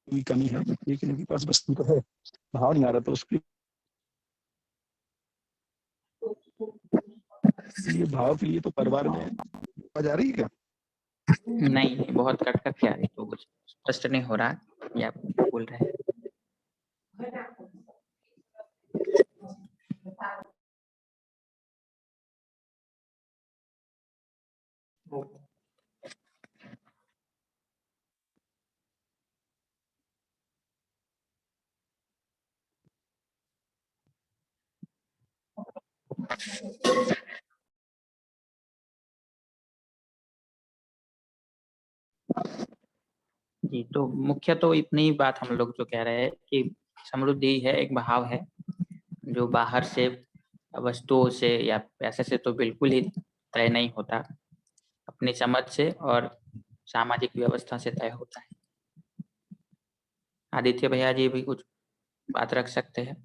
की कमी है, लेकिन इनके पास वस्तु तो है, भाव नहीं आ रहा, तो उसके लिए भाव के लिए तो परिवार में आवाज आ रही है क्या? नहीं, बहुत कट कट के आ रही, तो कुछ स्पष्ट नहीं हो रहा या बोल रहे हैं। जी, तो मुख्य तो इतनी ही बात हम लोग जो कह रहे हैं कि समृद्धि है, एक भाव है जो बाहर से वस्तुओं से या पैसे से तो बिल्कुल ही तय नहीं होता, अपनी समझ से और सामाजिक व्यवस्था से तय होता है। आदित्य भैया जी भी कुछ बात रख सकते हैं।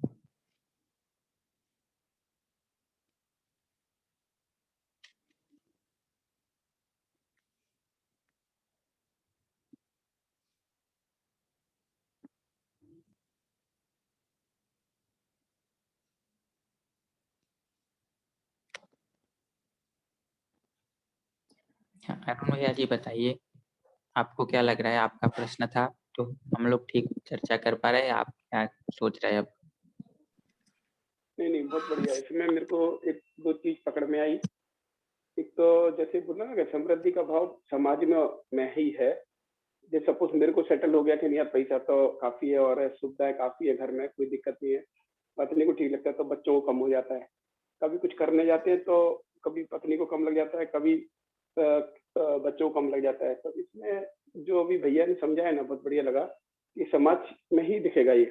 अरुण भैया जी बताइए, आपको क्या लग रहा है? आपका प्रश्न था, तो हम लोग ठीक चर्चा कर पा रहे हैं, आप क्या सोच रहे हैं अब? नहीं, बहुत बढ़िया। इसमें मेरे को एक दो चीज पकड़ में आई। एक तो जैसे बोला ना कि समृद्धि का भाव समाज में ही है। जैसे सपोज मेरे को सेटल हो गया कि नहीं यार, पैसा तो काफी है और सुविधाएं काफी है घर में, कोई दिक्कत नहीं है, पत्नी को ठीक लगता है, तो बच्चों को कम हो जाता है। कभी कुछ करने जाते हैं तो कभी पत्नी को कम लग जाता है, कभी बच्चों को कम लग जाता है। तो इसमें जो अभी भैया ने समझाया ना, बहुत बढ़िया लगा कि समाज में ही दिखेगा ये,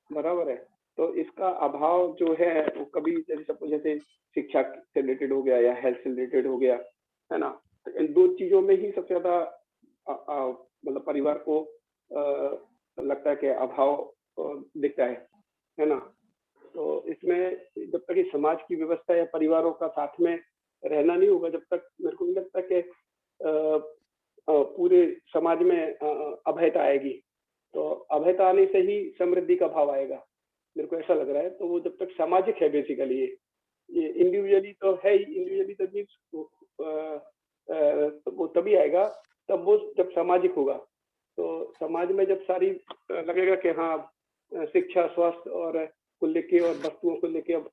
बराबर है। तो इसका अभाव जो है वो कभी जैसे सपोज जैसे शिक्षा से रिलेटेड हो गया या हेल्थ से रिलेटेड हो गया, है ना। तो इन दो चीजों में ही सबसे ज्यादा मतलब परिवार को लगता है कि अभाव दिखता है ना। तो इसमें जब तक ये समाज की व्यवस्था या परिवारों का साथ में रहना नहीं होगा, जब तक मेरे को नहीं लगता कि पूरे समाज में अभयता आएगी। तो अभयता आने से ही समृद्धि का भाव आएगा, मेरे को ऐसा लग रहा है। तो वो जब तक सामाजिक है बेसिकली, ये इंडिविजुअली तो है ही, इंडिविजुअली तो मीन्स वो तभी आएगा तब वो जब सामाजिक होगा। तो समाज में जब सारी लगेगा कि हाँ शिक्षा, स्वास्थ्य और को लेके और वस्तुओं को लेके, अब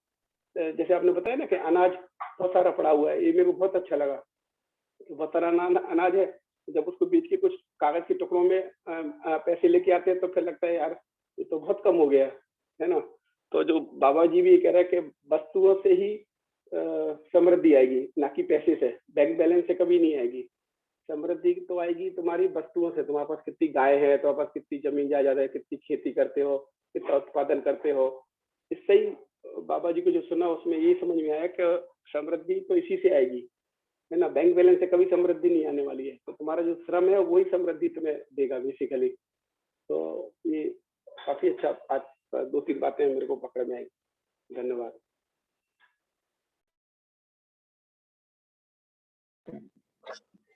जैसे आपने बताया ना कि अनाज बहुत सारा पड़ा हुआ है, ये मेरे को बहुत अच्छा लगा। बहुत सारा अनाज है, जब उसको बेच के कुछ कागज के टुकड़ों में पैसे लेके आते हैं तो फिर लगता है यार ये तो बहुत कम हो गया, है ना। तो जो बाबा जी भी कह रहे हैं कि वस्तुओं से ही समृद्धि आएगी, ना कि पैसे से, बैंक बैलेंस से कभी नहीं आएगी। समृद्धि तो आएगी तुम्हारी वस्तुओं से। तुम्हारे पास कितनी गाय है, तुम्हारे पास कितनी जमीन जायदाद है, कितनी खेती करते हो, कितना उत्पादन करते हो। इससे ही बाबा जी को जो सुना उसमें ये समझ में आया कि समृद्धि तो इसी से आएगी, है ना। बैंक बैलेंस से कभी समृद्धि नहीं आने वाली है। तो तुम्हारा जो श्रम है वही समृद्धि तुम्हें देगा बेसिकली। तो ये काफी अच्छा, आज दो तीन बातें मेरे को पकड़ में आई। धन्यवाद।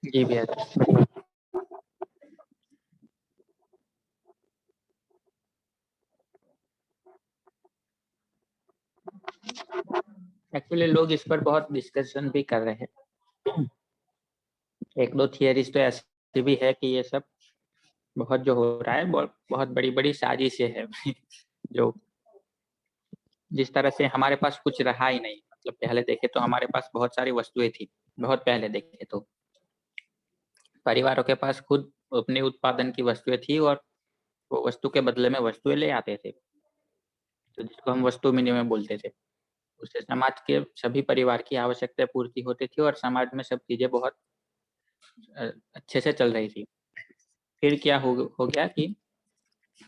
जी भैया। एक्चुअली लोग इस पर बहुत डिस्कशन भी कर रहे हैं। एक दो थियरीज तो ऐसी भी है कि ये सब बहुत जो हो रहा है बहुत बड़ी बड़ी साजिशें है। जो जिस तरह से हमारे पास कुछ रहा ही नहीं, मतलब पहले देखे तो हमारे पास बहुत सारी वस्तुएं थी, बहुत पहले देखे तो परिवारों के पास खुद अपने उत्पादन की वस्तुएं थी और वो वस्तु के बदले में वस्तुएं ले आते थे, तो जिसको हम वस्तु विनिमय बोलते थे। उससे समाज के सभी परिवार की आवश्यकताएं पूर्ति होती थी और समाज में सब चीजें बहुत अच्छे से चल रही थी। फिर क्या हो गया कि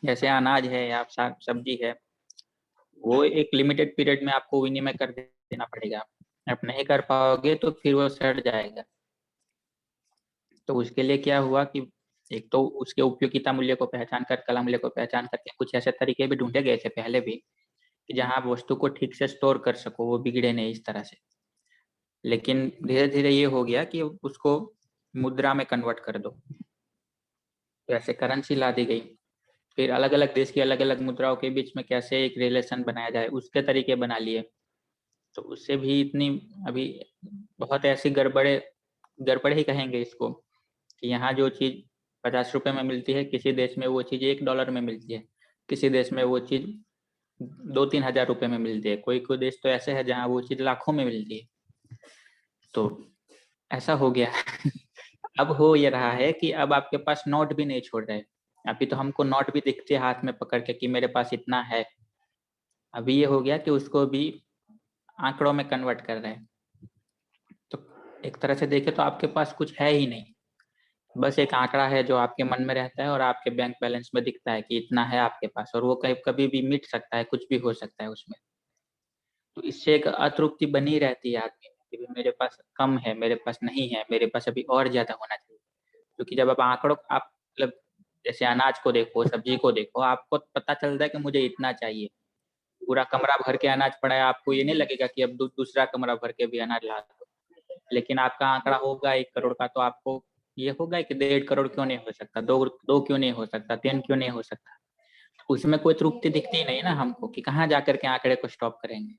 जैसे अनाज है या साग सब्जी है, वो एक लिमिटेड पीरियड में आपको विनिमय कर देना पड़ेगा। आप नहीं कर पाओगे तो फिर वो सड़ जाएगा। तो उसके लिए क्या हुआ कि एक तो उसके उपयोगिता मूल्य को पहचान कर, कला मूल्य को पहचान करके कुछ ऐसे तरीके भी ढूंढे गए थे पहले भी कि जहाँ आप वस्तु को ठीक से स्टोर कर सको, वो बिगड़े नहीं इस तरह से। लेकिन धीरे-धीरे ये हो गया कि उसको मुद्रा में कन्वर्ट कर दो। तो ऐसे करेंसी ला दी गई। फिर अलग-अलग देश की अलग-अलग मुद्राओं के बीच में कैसे एक रिलेशन बनाया जाए, उसके तरीके बना लिए। तो उससे भी इतनी अभी बहुत ऐसी गड़बड़ ही कहेंगे इसको कि यहाँ जो चीज़ ₹50 में मिलती है, किसी देश में वो चीज़ $1 में मिलती है। किसी देश में वो चीज़ 2-3 हज़ार रुपए में मिलती है। कोई-कोई देश तो ऐसे है जहाँ वो चीज़ लाखों में मिलती है। तो ऐसा हो गया। अब हो ये रहा है कि अब आपके पास नोट भी नहीं छोड़ रहे। अभी तो हमको नोट भी दिखते हैं हाथ में पकड़ के कि मेरे पास इतना है। अभी ये हो गया कि उसको भी आंकड़ों में कन्वर्ट कर रहे हैं। तो एक तरह से देखें तो आपके पास कुछ है ही नहीं। बस एक आंकड़ा है जो आपके मन में रहता है और आपके बैंक बैलेंस में दिखता है कि इतना है आपके पास और वो कभी भी मिट सकता है, कुछ भी हो सकता है उसमें। तो इससे एक अतृप्ति बनी रहती है आदमी में कि भाई मेरे पास कम है, मेरे पास नहीं है, मेरे पास अभी और ज़्यादा होना चाहिए। क्योंकि जब आप मतलब जैसे अनाज को देखो, सब्जी को देखो, आपको पता चलता है कि मुझे इतना चाहिए। पूरा कमरा भर के अनाज पड़ा है, आपको ये नहीं लगेगा कि अब दूसरा कमरा भर के भी अनाज ला दो। लेकिन आपका आंकड़ा होगा 1 करोड़ का तो आपको ये होगा कि 1.5 करोड़ क्यों नहीं हो सकता, 2 क्यों नहीं हो सकता, 3 क्यों नहीं हो सकता। उसमें कोई तृप्ति दिखती ही नहीं ना हमको कि कहाँ जाकर के आंकड़े को स्टॉप करेंगे।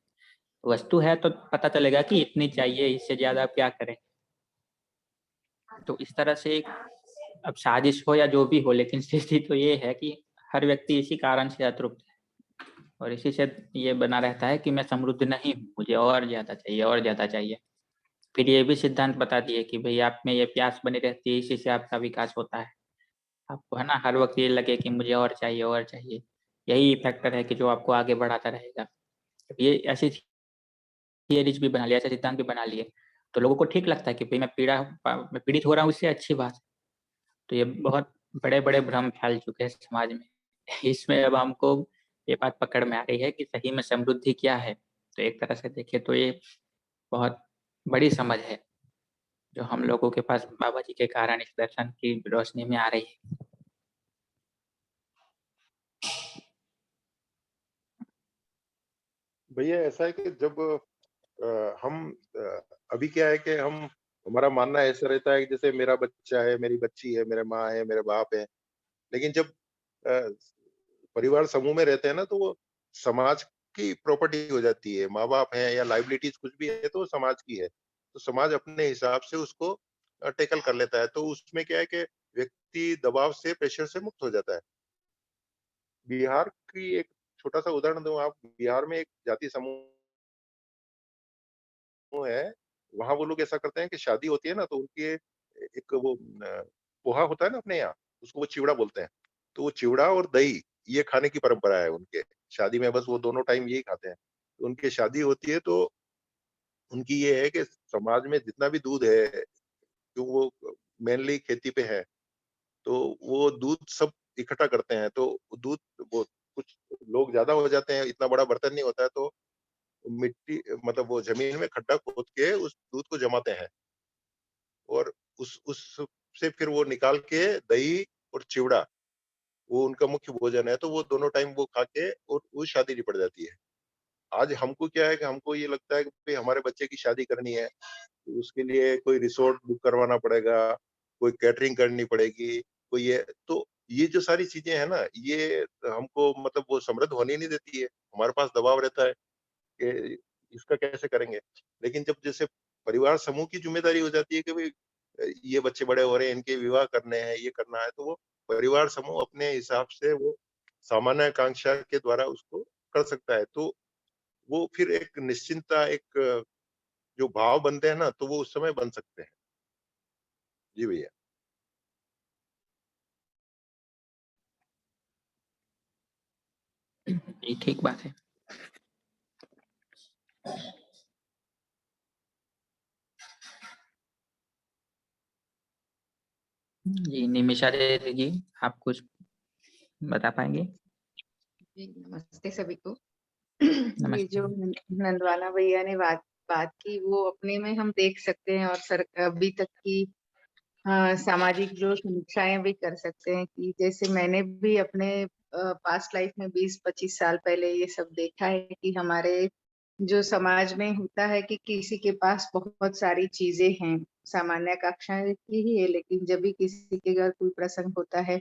वस्तु है तो पता चलेगा कि इतनी चाहिए, इससे ज़्यादा क्या करें। तो इस तरह से अब साजिश हो या जो भी हो, लेकिन स्थिति तो ये है कि हर व्यक्ति इसी कारण से अतृप्त है और इसी से ये बना रहता है कि मैं समृद्ध नहीं हूँ, मुझे और ज़्यादा चाहिए और ज़्यादा चाहिए। फिर ये भी सिद्धांत बता दिए कि भई आप में ये प्यास बनी रहती है, इसी से आपका विकास होता है। आपको है ना हर वक़्त ये लगे कि मुझे और चाहिए और चाहिए। यही फैक्टर है कि जो आपको आगे बढ़ाता रहेगा। ये ऐसी थियरीज़ भी बना लिया, ऐसे सिद्धांत भी बना लिए, तो लोगों को ठीक लगता है कि भई मैं पीड़ित हो रहा हूँ इससे अच्छी बात है। तो ये बहुत बड़े-बड़े भ्रम फैल चुके हैं समाज में। इसमें अब हमको ये बात पकड़ में आ रही है कि सही में समृद्धि क्या है? तो एक तरह से देखें तो ये बहुत बड़ी समझ है, जो हम लोगों के पास बाबा जी के कारण इस दर्शन की रोशनी में आ रही है। भैया ऐसा है कि जब हम अभी क्या है कि हम हमारा मानना ऐसा रहता है कि जैसे मेरा बच्चा है, मेरी बच्ची है, मेरे माँ है, मेरे बाप है। लेकिन जब अ, परिवार समूह में रहते हैं ना तो वो समाज की प्रॉपर्टी हो जाती है। माँ-बाप हैं या लायबिलिटीज़ कुछ भी है तो वो समाज की है। तो समाज अपने हिसाब से उसको टैकल कर लेता है। तो उसमें क्या है कि व्यक्ति दबाव से, प्रेशर से मुक्त हो जाता है। बिहार की एक छोटा-सा उदाहरण दूँ आप, बिहार में एक जाति समूह है, वहाँ वो लोग ऐसा करते हैं कि शादी होती है ना तो उनके एक वो पोहा होता है ना अपने यहाँ, उसको वो चिवड़ा बोलते हैं। तो वो चिवड़ा और दही ये खाने की परंपरा है उनके। शादी में बस वो दोनों टाइम यही खाते हैं। तो उनकी शादी होती है तो उनकी ये है कि समाज में जितना भी दूध है, क्यों वो मेनली खेती पे है, तो वो दूध सब इकट्ठा करते हैं। तो दूध वो कुछ लोग ज़्यादा हो जाते हैं, इतना बड़ा बर्तन नहीं होता है तो मिट्टी मतलब वो ज़मीन में खड्डा खोद के उस दूध को जमाते हैं और उस से फिर वो निकाल के दही और चिवड़ा, वो उनका मुख्य भोजन है, तो वो दोनों टाइम वो खा के और वो शादी निपट जाती है। आज हमको क्या है कि हमको ये लगता है कि भई हमारे बच्चे की शादी करनी है, तो उसके लिए कोई रिसोर्ट बुक करवाना पड़ेगा, कोई कैटरिंग करनी पड़ेगी, कोई ये तो ये जो सारी चीज़ें हैं ना, ये हमको मतलब वो समृद्ध होने नहीं देती है। हमारे पास दबाव रहता है कि इसका कैसे करेंगे? लेकिन जब जैसे परिवार समूह की ज़िम्मेदारी हो जाती है कि भई ये बच्चे बड़े हो रहे हैं, इनके विवाह करने हैं, ये करना है, तो वो परिवार समूह अपने हिसाब से वो सामान्य आकांक्षा के द्वारा उसको कर सकता है। तो वो फिर एक निश्चिंतता, एक जो भाव बनते हैं ना, तो वो उस समय बन सकते हैं। जी भैया। ये ठीक बात है। जी निमिषा दीदी जी, आप कुछ बता पाएंगे? जी, नमस्ते सभी को। ये नमस्ते। जो नंदवाला भैया ने बात बात की वो अपने में हम देख सकते हैं, और अभी तक की सामाजिक जो समीक्षाएं भी कर सकते हैं कि जैसे मैंने भी अपने पास्ट लाइफ में 20-25 साल पहले ये सब देखा है कि हमारे जो समाज में होता है कि किसी के पास बहुत सारी चीजें हैं, सामान्य कक्षा की ही है, लेकिन जब भी किसी के घर कोई प्रसंग होता है,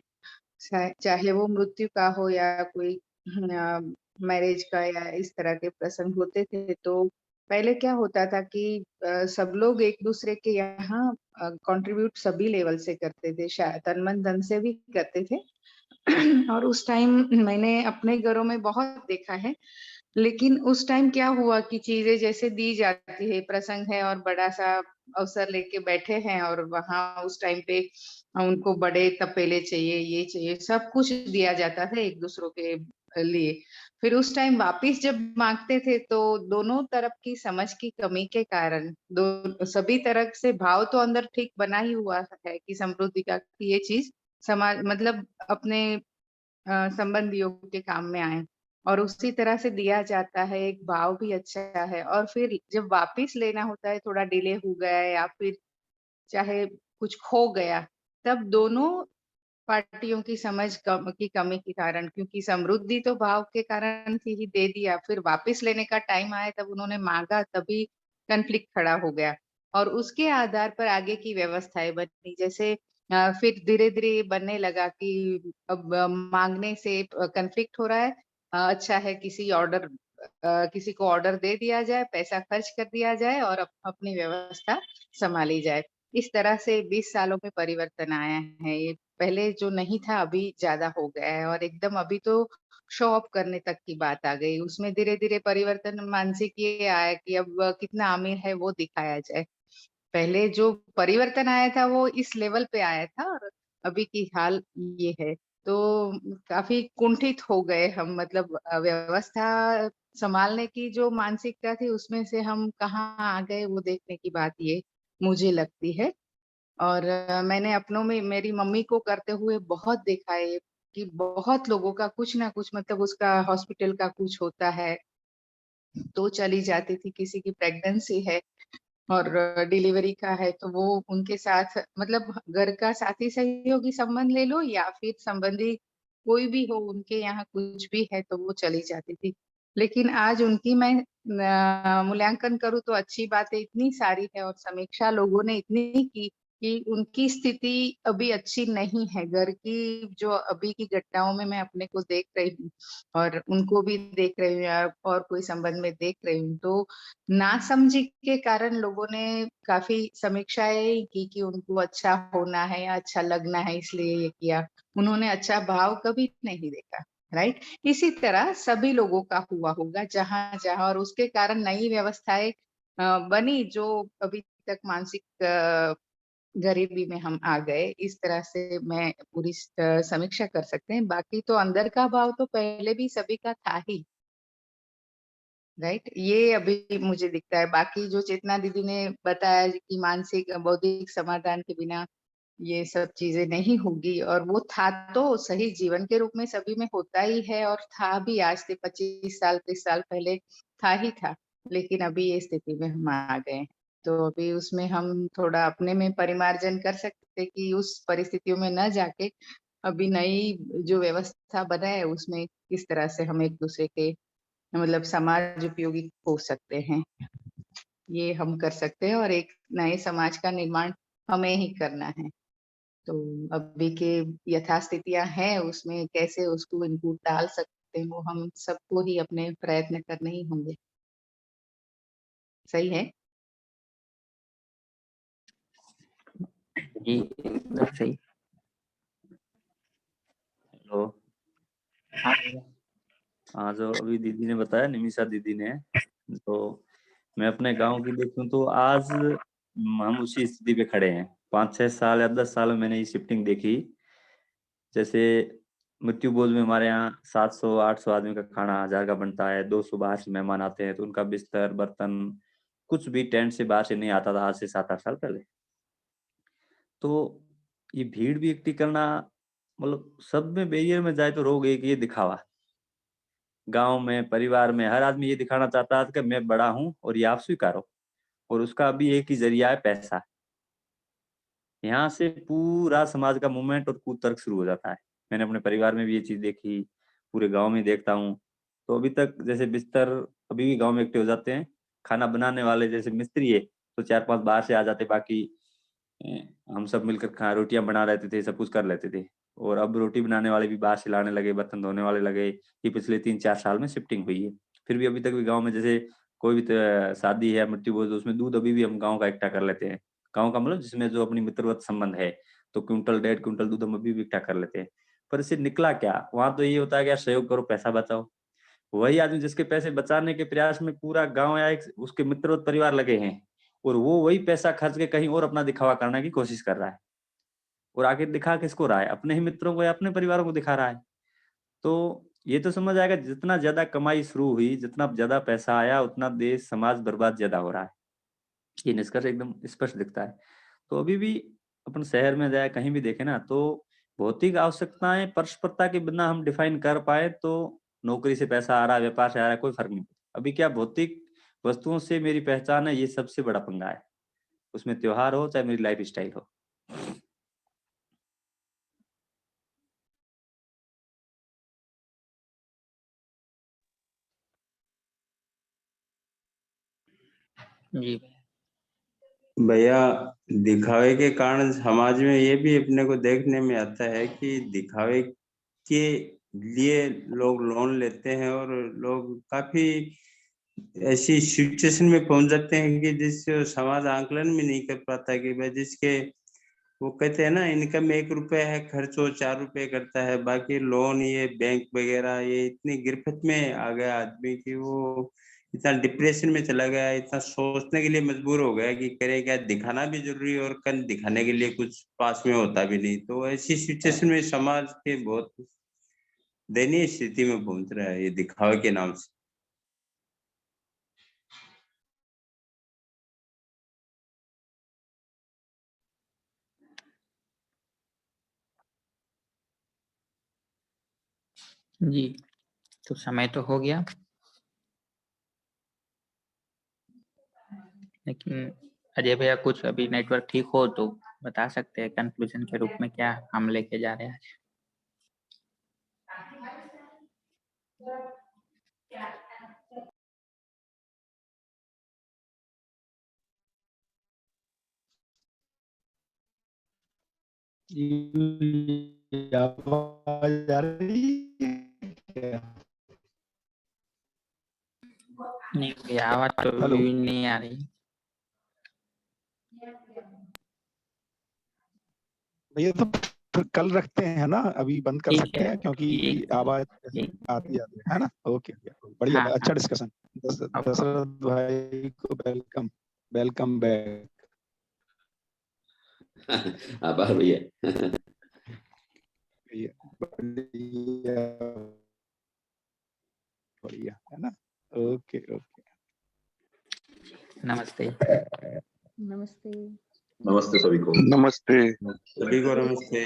चाहे वो मृत्यु का हो या कोई मैरिज का या इस तरह के प्रसंग होते थे, तो पहले क्या होता था कि सब लोग एक दूसरे के यहाँ कंट्रीब्यूट सभी लेवल से करते थे, शायद तन मन धन से भी करते थे। और उस टाइम मैंने अपने घरों में बहुत देखा है, लेकिन उस टाइम क्या हुआ कि चीजें जैसे दी जाती है, प्रसंग है और बड़ा सा अवसर लेके बैठे हैं, और वहां उस टाइम पे उनको बड़े तपेले चाहिए, ये चाहिए, सब कुछ दिया जाता था एक दूसरों के लिए। फिर उस टाइम वापिस जब मांगते थे तो दोनों तरफ की समझ की कमी के कारण दो सभी तरह से भाव तो अंदर ठीक बना ही हुआ है कि समृद्धि का कि ये चीज समाज मतलब अपने संबंधियों के काम में आए, और उसी तरह से दिया जाता है, एक भाव भी अच्छा है। और फिर जब वापिस लेना होता है, थोड़ा डिले हो गया या फिर चाहे कुछ खो गया, तब दोनों पार्टियों की समझ की कमी के कारण, क्योंकि समृद्धि तो भाव के कारण थी ही, दे दिया, फिर वापिस लेने का टाइम आया तब उन्होंने मांगा, तभी कॉन्फ्लिक्ट खड़ा हो गया। और उसके आधार पर आगे की व्यवस्थाएं बनी, जैसे फिर धीरे धीरे ये बनने लगा कि अब मांगने से कॉन्फ्लिक्ट हो रहा है, अच्छा है किसी को ऑर्डर दे दिया जाए, पैसा खर्च कर दिया जाए और अपनी व्यवस्था संभाली जाए। इस तरह से 20 सालों में परिवर्तन आया है। ये पहले जो नहीं था अभी ज्यादा हो गया है, और एकदम अभी तो शो ऑफ करने तक की बात आ गई। उसमें धीरे धीरे परिवर्तन मानसिक ये आया कि अब कितना अमीर है वो दिखाया जाए। पहले जो परिवर्तन आया था वो इस लेवल पे आया था, और अभी की हाल ये है। तो काफी कुंठित हो गए हम, मतलब व्यवस्था संभालने की जो मानसिकता थी उसमें से हम कहाँ आ गए वो देखने की बात ये मुझे लगती है। और मैंने अपनों में मेरी मम्मी को करते हुए बहुत देखा है कि बहुत लोगों का कुछ ना कुछ, मतलब उसका हॉस्पिटल का कुछ होता है तो चली जाती थी, किसी की प्रेगनेंसी है और डिलीवरी का है तो वो उनके साथ, मतलब घर का साथी सहयोगी संबंध ले लो या फिर संबंधी कोई भी हो, उनके यहाँ कुछ भी है तो वो चली जाती थी। लेकिन आज उनकी मैं मूल्यांकन करूँ तो अच्छी बातें इतनी सारी है, और समीक्षा लोगों ने इतनी की कि उनकी स्थिति अभी अच्छी नहीं है। घर की जो अभी की घटनाओं में मैं अपने को देख रही हूँ, और उनको भी देख रही हूँ या और कोई संबंध में देख रही हूँ, तो नासमझी के कारण लोगों ने काफी समीक्षाएं की कि उनको अच्छा होना है या अच्छा लगना है इसलिए ये किया। उन्होंने अच्छा भाव कभी नहीं देखा, राइट। इसी तरह सभी लोगों का हुआ होगा जहां जहां, और उसके कारण नई व्यवस्थाएं बनी जो अभी तक मानसिक गरीबी में हम आ गए। इस तरह से मैं पूरी समीक्षा कर सकते हैं। बाकी तो अंदर का भाव तो पहले भी सभी का था ही, राइट। ये अभी मुझे दिखता है। बाकी जो चेतना दीदी ने बताया कि मानसिक बौद्धिक समाधान के बिना ये सब चीजें नहीं होगी, और वो था तो सही, जीवन के रूप में सभी में होता ही है, और था भी आज से 25 साल 30 साल पहले था ही था। लेकिन अभी ये स्थिति में हम आ गए हैं, तो अभी उसमें हम थोड़ा अपने में परिमार्जन कर सकते कि उस परिस्थितियों में न जाके अभी नई जो व्यवस्था बना है उसमें किस तरह से हम एक दूसरे के मतलब समाज उपयोगी हो सकते हैं, ये हम कर सकते हैं। और एक नए समाज का निर्माण हमें ही करना है। तो अभी के यथास्थितियां हैं उसमें कैसे उसको इनपुट डाल सकते हैं वो हम सबको ही अपने प्रयत्न करने ही होंगे। सही है? जी एकदम सही। हेलो। हाँ हाँ, जो अभी दीदी ने बताया, निमिषा दीदी ने, तो मैं अपने गांव की देखूं तो आज हम उसी स्थिति पे खड़े हैं। 5-6 साल या 10 साल में मैंने ये शिफ्टिंग देखी। जैसे मृत्यु भोज में हमारे यहाँ 700-800 आदमी का खाना 1000 का बनता है। 200 बाहर से मेहमान आते हैं तो उनका बिस्तर बर्तन कुछ भी टेंट से बाहर से नहीं आता था आज से 7-8 साल पहले। तो ये भीड़ भी इकट्ठी करना, मतलब सब में बैरियर में जाए तो रोग एक ये दिखावा। गांव में, परिवार में हर आदमी ये दिखाना चाहता है कि मैं बड़ा हूं और ये आप स्वीकारो, और उसका भी एक ही जरिया है पैसा। यहाँ से पूरा समाज का मूवमेंट और कुतर्क शुरू हो जाता है। मैंने अपने परिवार में भी ये चीज देखी, पूरे गांव में देखता हूँ। तो अभी तक जैसे बिस्तर अभी भी गांव में इकट्ठे हो जाते हैं, खाना बनाने वाले जैसे मिस्त्री है तो 4-5 बाहर से आ जाते, बाकी हम सब मिलकर खा रोटियां बना लेते थे, सब कुछ कर लेते थे। और अब रोटी बनाने वाले भी बाहर से लाने लगे, बर्तन धोने वाले लगे। ये पिछले 3-4 साल में शिफ्टिंग हुई है। फिर भी अभी तक भी गाँव में जैसे कोई भी शादी है, मृत्यु भोज, उसमें दूध अभी भी हम गाँव का इकट्ठा कर लेते हैं। गाँव का मतलब जिसमें जो अपनी मित्रवत संबंध है, तो क्विंटल 1.5 क्विंटल दूध हम अभी भी इकट्ठा कर लेते हैं। पर इससे निकला क्या? वहां तो ये होता है कि यार सहयोग करो, पैसा बचाओ। वही आदमी जिसके पैसे बचाने के प्रयास में पूरा गांव या एक उसके मित्रवत परिवार लगे हैं, और वो वही पैसा खर्च के कहीं और अपना दिखावा करने की कोशिश कर रहा है। और आखिर दिखा किसको रहा है? अपने ही मित्रों को या अपने परिवारों को दिखा रहा है। तो ये तो समझ आएगा, जितना ज्यादा कमाई शुरू हुई, जितना ज्यादा पैसा आया, उतना देश समाज बर्बाद ज्यादा हो रहा है। ये निष्कर्ष एकदम स्पष्ट दिखता है। तो अभी भी अपन शहर में जाए, कहीं भी देखे ना, तो भौतिक आवश्यकताएं परस्परता के बिना हम डिफाइन कर पाए तो नौकरी से पैसा आ रहा है, व्यापार से आ रहा है, कोई फर्क नहीं पड़ता। अभी क्या भौतिक वस्तुओं से मेरी पहचान है, ये सबसे बड़ा पंगा है। उसमें त्योहार हो चाहे मेरी लाइफ स्टाइल हो। जी भैया, दिखावे के कारण समाज में ये भी अपने को देखने में आता है कि दिखावे के लिए लोग लोन लेते हैं, और लोग काफी ऐसी सिचुएशन में पहुंच जाते हैं कि जिससे समाज आंकलन भी नहीं कर पाता कि भाई जिसके वो कहते हैं ना, इनकम 1 रुपए है, खर्च वो 4 रुपए करता है। बाकी लोन, ये बैंक वगैरह, ये इतनी गिरफ्त में आ गया आदमी कि वो इतना डिप्रेशन में चला गया, इतना सोचने के लिए मजबूर हो गया कि करे क्या, दिखाना भी जरूरी है और कल दिखाने के लिए कुछ पास में होता भी नहीं। तो ऐसी सिचुएशन में समाज के बहुत दयनीय स्थिति में पहुंच रहा है ये दिखावे के नाम से। जी, तो समय तो हो गया, लेकिन अजय भैया कुछ अभी नेटवर्क ठीक हो तो बता सकते हैं कंक्लूजन के रूप में क्या हम लेके जा रहे हैं आज। आवाज आ रही है क्या? नहीं भैया, आवाज तो हेलो। भी नहीं आ रही। भैया तो फिर कल रखते हैं ना, अभी बंद कर ठीक सकते है, हैं क्योंकि ठीक आवाज ठीक। आती जाती है ना। ओके, बढ़िया, हाँ अच्छा डिस्कशन। दशरथ भाई को वेलकम, वेलकम बैक। आभार भैया। बढ़िया बढ़िया, है ना। ओके ओके, नमस्ते। नमस्ते। नमस्ते सभी को। नमस्ते। सभी को नमस्ते।